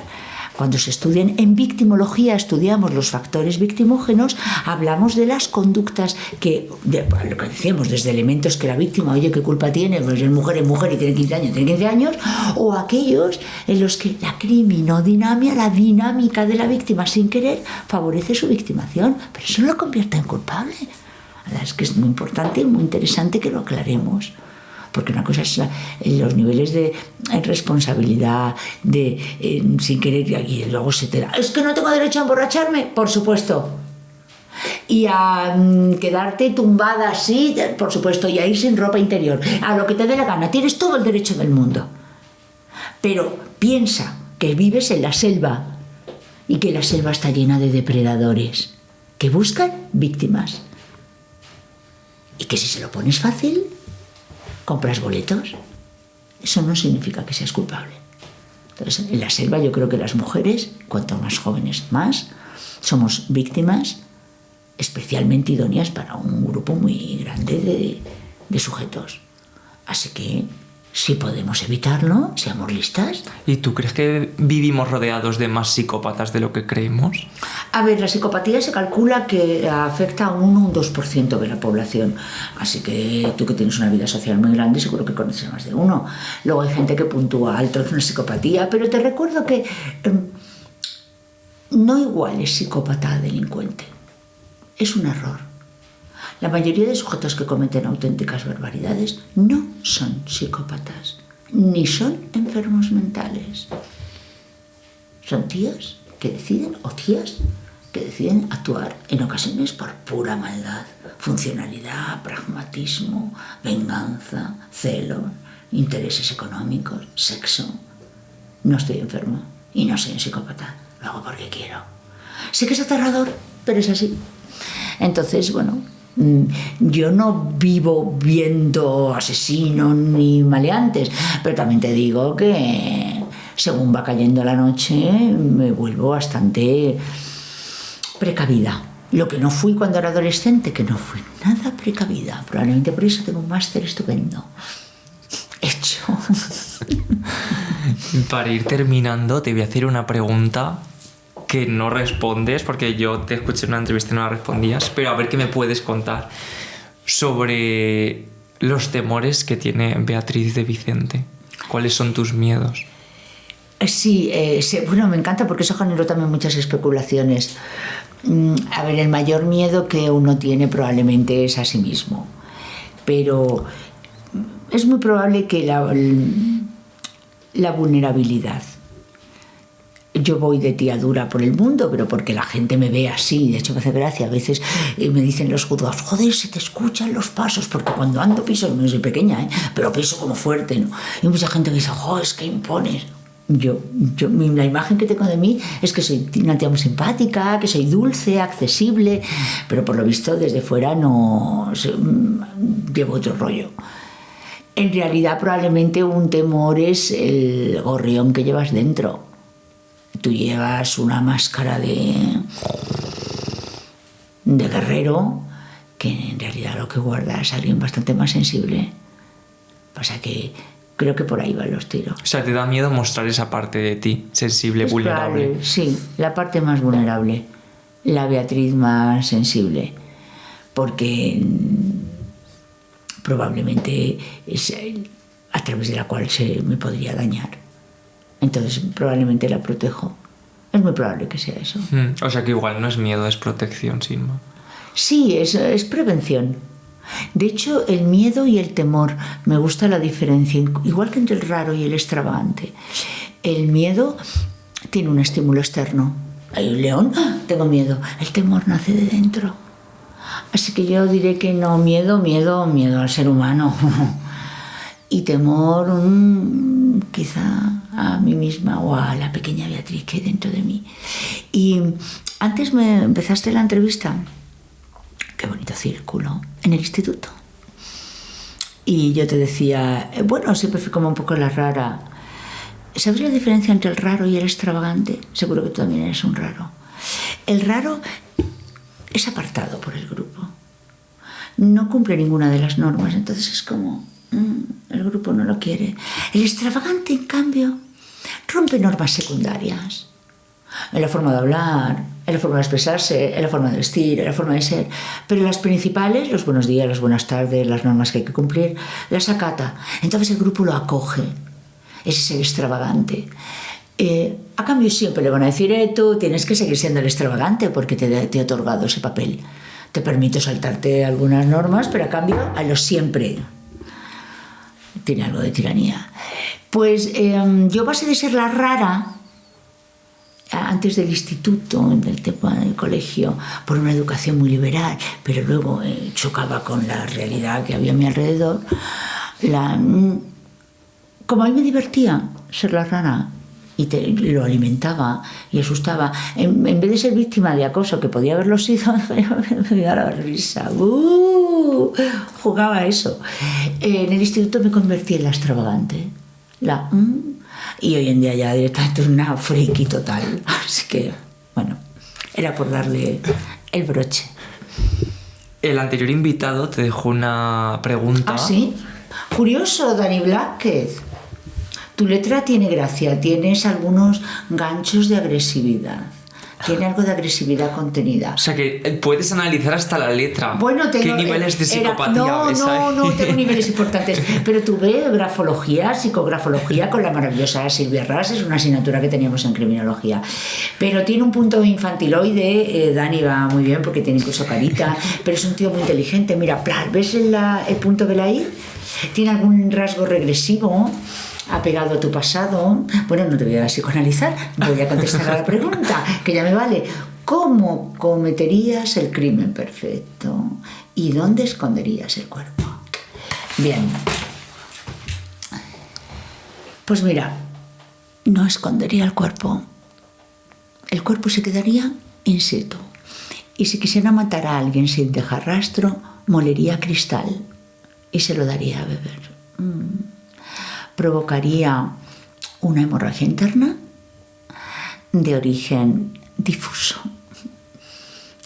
[SPEAKER 2] Cuando se estudian en victimología, estudiamos los factores victimógenos, hablamos de las conductas lo que decíamos, desde elementos que la víctima, oye, ¿qué culpa tiene? Pues es mujer y tiene 15 años, o aquellos en los que la criminodinamia, la dinámica de la víctima sin querer, favorece su victimación, pero eso no lo convierte en culpable. Es que es muy importante y muy interesante que lo aclaremos. Porque una cosa es los niveles de responsabilidad, sin querer, y luego se te da. ¿Es que no tengo derecho a emborracharme? Por supuesto. Y a quedarte tumbada así, por supuesto, y a ir sin ropa interior. A lo que te dé la gana. Tienes todo el derecho del mundo. Pero piensa que vives en la selva y que la selva está llena de depredadores que buscan víctimas. Y que si se lo pones fácil, compras boletos. Eso no significa que seas culpable. Entonces, en la selva yo creo que las mujeres, cuanto más jóvenes más, somos víctimas especialmente idóneas para un grupo muy grande de sujetos. Así que Si podemos evitarlo, seamos listas.
[SPEAKER 1] ¿Y tú crees que vivimos rodeados de más psicópatas de lo que creemos?
[SPEAKER 2] A ver, la psicopatía se calcula que afecta a un 1 o un 2% de la población. Así que tú, que tienes una vida social muy grande, seguro que conoces a más de uno. Luego hay gente que puntúa alto en una psicopatía, pero te recuerdo que no igual es psicópata a delincuente. Es un error. La mayoría de sujetos que cometen auténticas barbaridades no son psicópatas, ni son enfermos mentales. Son tíos que deciden, o tías, que deciden actuar en ocasiones por pura maldad, funcionalidad, pragmatismo, venganza, celos, intereses económicos, sexo. No estoy enfermo y no soy un psicópata, lo hago porque quiero. Sé que es aterrador, pero es así. Entonces, bueno, yo no vivo viendo asesinos ni maleantes, pero también te digo que según va cayendo la noche me vuelvo bastante precavida. Lo que no fui cuando era adolescente, que no fui nada precavida. Probablemente por eso tengo un máster estupendo hecho.
[SPEAKER 1] Para ir terminando, te voy a hacer una pregunta que no respondes, porque yo te escuché en una entrevista y no la respondías, pero a ver qué me puedes contar sobre los temores que tiene Beatriz de Vicente. ¿Cuáles son tus miedos?
[SPEAKER 2] Sí, bueno, me encanta porque eso generó también muchas especulaciones. A ver, el mayor miedo que uno tiene probablemente es a sí mismo, pero es muy probable que la vulnerabilidad. Yo voy de tía dura por el mundo, pero porque la gente me ve así. De hecho, me hace gracia. A veces me dicen los juzgados, joder, se te escuchan los pasos, porque cuando ando piso, no soy pequeña, pero piso como fuerte, ¿no? Y mucha gente me dice, joder, es que impones. La imagen que tengo de mí es que soy una tía muy simpática, que soy dulce, accesible, pero por lo visto desde fuera no llevo otro rollo. En realidad, probablemente un temor es el gorrión que llevas dentro. Tú llevas una máscara de guerrero, que en realidad lo que guarda es alguien bastante más sensible. Pasa que creo que por ahí van los tiros.
[SPEAKER 1] O sea, ¿te da miedo mostrar esa parte de ti, sensible,
[SPEAKER 2] es
[SPEAKER 1] vulnerable?
[SPEAKER 2] Probable, sí, la parte más vulnerable, la Beatriz más sensible, porque probablemente es a través de la cual se me podría dañar. Entonces probablemente la protejo. Es muy probable que sea eso.
[SPEAKER 1] O sea que igual no es miedo, es protección, sin más.
[SPEAKER 2] Sí, es prevención. De hecho, el miedo y el temor, me gusta la diferencia, igual que entre el raro y el extravagante. El miedo tiene un estímulo externo. Hay un león, ¡ah! Tengo miedo. El temor nace de dentro. Así que yo diré que no, miedo al ser humano. Y temor, quizá a mí misma o a la pequeña Beatriz que hay dentro de mí. Y antes me empezaste la entrevista, qué bonito círculo, en el instituto. Y yo te decía, bueno, siempre fui como un poco la rara. ¿Sabes la diferencia entre el raro y el extravagante? Seguro que tú también eres un raro. El raro es apartado por el grupo. No cumple ninguna de las normas, entonces es como el grupo no lo quiere. El extravagante, en cambio, rompe normas secundarias. En la forma de hablar, en la forma de expresarse, en la forma de vestir, en la forma de ser. Pero las principales, los buenos días, las buenas tardes, las normas que hay que cumplir, las acata. Entonces el grupo lo acoge. Ese es el extravagante. A cambio siempre le van a decir, tú tienes que seguir siendo el extravagante porque te he otorgado ese papel. Te permito saltarte algunas normas, pero a cambio a lo siempre. Tiene algo de tiranía. Pues yo pasé de ser la rara antes del instituto, del tema del colegio, por una educación muy liberal, pero luego chocaba con la realidad que había a mi alrededor. Como a mí me divertía ser la rara y lo alimentaba y asustaba, en vez de ser víctima de acoso, que podía haberlo sido, me daba la risa. Jugaba a eso. En el instituto me convertí en la extravagante. Y hoy en día ya directamente es una friki total. Así que, bueno, era por darle el broche.
[SPEAKER 1] El anterior invitado te dejó una pregunta.
[SPEAKER 2] ¿Ah, sí? Curioso, Dani Blázquez. Tu letra tiene gracia, tienes algunos ganchos de agresividad. Tiene algo de agresividad contenida.
[SPEAKER 1] O sea que puedes analizar hasta la letra.
[SPEAKER 2] Bueno, tengo,
[SPEAKER 1] ¿qué niveles de psicopatía ves ahí?
[SPEAKER 2] No, tengo niveles importantes. Pero tuve grafología, psicografología con la maravillosa Silvia Ras, es una asignatura que teníamos en criminología. Pero tiene un punto infantiloide, Dani va muy bien porque tiene incluso carita, pero es un tío muy inteligente. Mira, ¿ves el punto de la I? Tiene algún rasgo regresivo, apegado a tu pasado. Bueno, no te voy a psicoanalizar, voy a contestar a la pregunta, que ya me vale. ¿Cómo cometerías el crimen perfecto? ¿Y dónde esconderías el cuerpo? Bien. Pues mira, no escondería el cuerpo. El cuerpo se quedaría in situ. Y si quisiera matar a alguien sin dejar rastro, molería cristal y se lo daría a beber. Provocaría una hemorragia interna de origen difuso,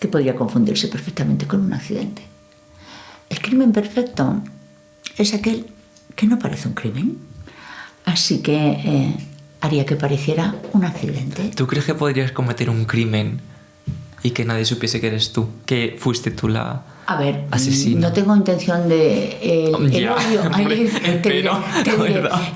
[SPEAKER 2] que podría confundirse perfectamente con un accidente. El crimen perfecto es aquel que no parece un crimen, así que haría que pareciera un accidente.
[SPEAKER 1] ¿Tú crees que podrías cometer un crimen y que nadie supiese que eres tú, que fuiste tú la asesina?
[SPEAKER 2] No tengo intención de... El odio... te diré,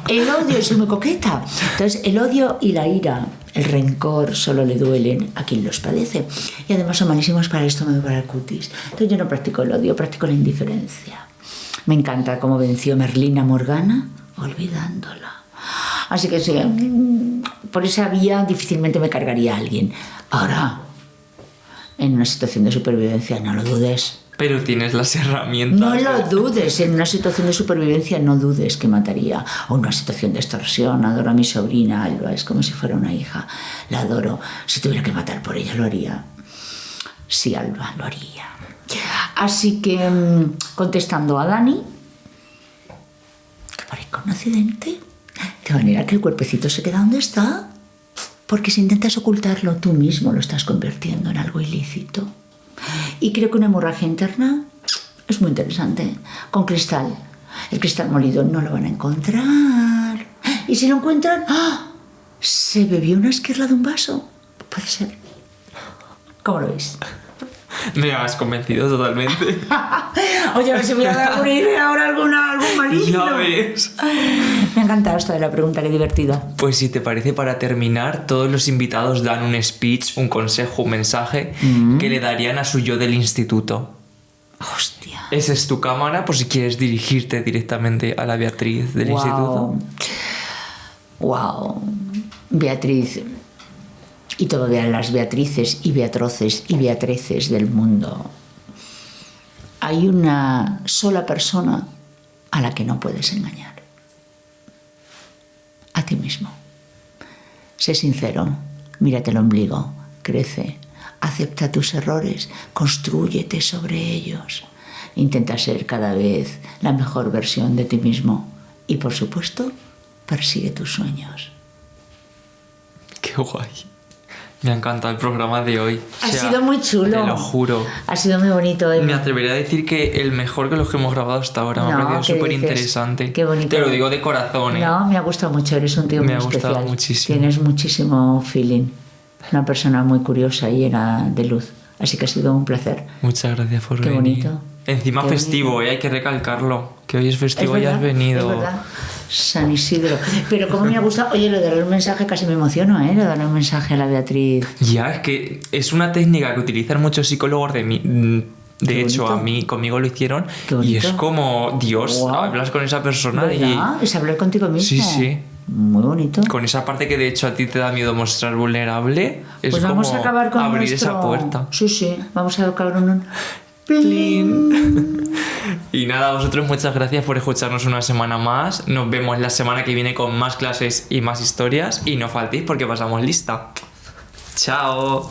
[SPEAKER 2] el odio es muy coqueta. Entonces, el odio y la ira, el rencor, solo le duelen a quien los padece. Y además son malísimos para el estómago y para el cutis. Entonces, yo no practico el odio, practico la indiferencia. Me encanta cómo venció Merlín a Morgana olvidándola. Así que sí, por esa vía difícilmente me cargaría a alguien. Ahora, en una situación de supervivencia, no lo dudes.
[SPEAKER 1] Pero tienes las herramientas.
[SPEAKER 2] No lo dudes, en una situación de supervivencia no dudes que mataría. O una situación de extorsión, adoro a mi sobrina Alba, es como si fuera una hija. La adoro, si tuviera que matar por ella lo haría. Sí, Alba, lo haría. Así que, contestando a Dani, que parezca un accidente, de manera que el cuerpecito se queda donde está. Porque si intentas ocultarlo, tú mismo lo estás convirtiendo en algo ilícito. Y creo que una hemorragia interna es muy interesante. Con cristal. El cristal molido no lo van a encontrar. Y si lo encuentran, ¡ah! ¿Se bebió una esquirla de un vaso? Puede ser. ¿Cómo lo veis?
[SPEAKER 1] Me has convencido totalmente.
[SPEAKER 2] Oye, a ver si me voy a dar alguna idea ahora, algún maligno.
[SPEAKER 1] Ya ves.
[SPEAKER 2] Me ha encantado esto de la pregunta, qué divertido.
[SPEAKER 1] Pues si te parece, para terminar, todos los invitados dan un speech, un consejo, un mensaje que le darían a su yo del instituto.
[SPEAKER 2] Hostia.
[SPEAKER 1] Esa es tu cámara por si quieres dirigirte directamente a la Beatriz del instituto.
[SPEAKER 2] Wow. Beatriz. Y todavía las Beatrices y Beatroces y Beatreces del mundo. Hay una sola persona a la que no puedes engañar. A ti mismo. Sé sincero, mírate el ombligo, crece, acepta tus errores, constrúyete sobre ellos. Intenta ser cada vez la mejor versión de ti mismo y, por supuesto, persigue tus sueños.
[SPEAKER 1] Qué guay. Me ha encantado el programa de hoy.
[SPEAKER 2] Ha sido muy chulo.
[SPEAKER 1] Te lo juro.
[SPEAKER 2] Ha sido muy bonito.
[SPEAKER 1] Me atrevería a decir que el mejor que los que hemos grabado hasta ahora. Me ha parecido súper interesante.
[SPEAKER 2] Qué bonito.
[SPEAKER 1] Te lo digo de corazón, ¿eh?
[SPEAKER 2] No, me ha gustado mucho. Eres un tío muy especial. Me ha gustado muchísimo. Tienes muchísimo feeling. Una persona muy curiosa y llena de luz. Así que ha sido un placer.
[SPEAKER 1] Muchas gracias por venir.
[SPEAKER 2] Qué bonito.
[SPEAKER 1] Encima qué festivo, bonito. Hay que recalcarlo. Que hoy es festivo y has venido.
[SPEAKER 2] Es verdad. San Isidro. Pero como me ha gustado, oye, lo de dar un mensaje casi me emociono, ¿eh? Lo de dar un mensaje a la Beatriz.
[SPEAKER 1] Ya, es que es una técnica que utilizan muchos psicólogos de hecho, conmigo lo hicieron. Y es como, Dios, hablas con esa persona.
[SPEAKER 2] ¿Verdad? Es hablar contigo mismo.
[SPEAKER 1] Sí, sí.
[SPEAKER 2] Muy bonito.
[SPEAKER 1] Con esa parte que de hecho a ti te da miedo mostrar vulnerable. Es
[SPEAKER 2] pues vamos
[SPEAKER 1] como
[SPEAKER 2] a acabar con
[SPEAKER 1] abrir esa puerta.
[SPEAKER 2] Sí, vamos a acabar con un...
[SPEAKER 1] Y nada, vosotros muchas gracias por escucharnos una semana más. Nos vemos la semana que viene con más clases y más historias. Y no faltéis porque pasamos lista. Chao.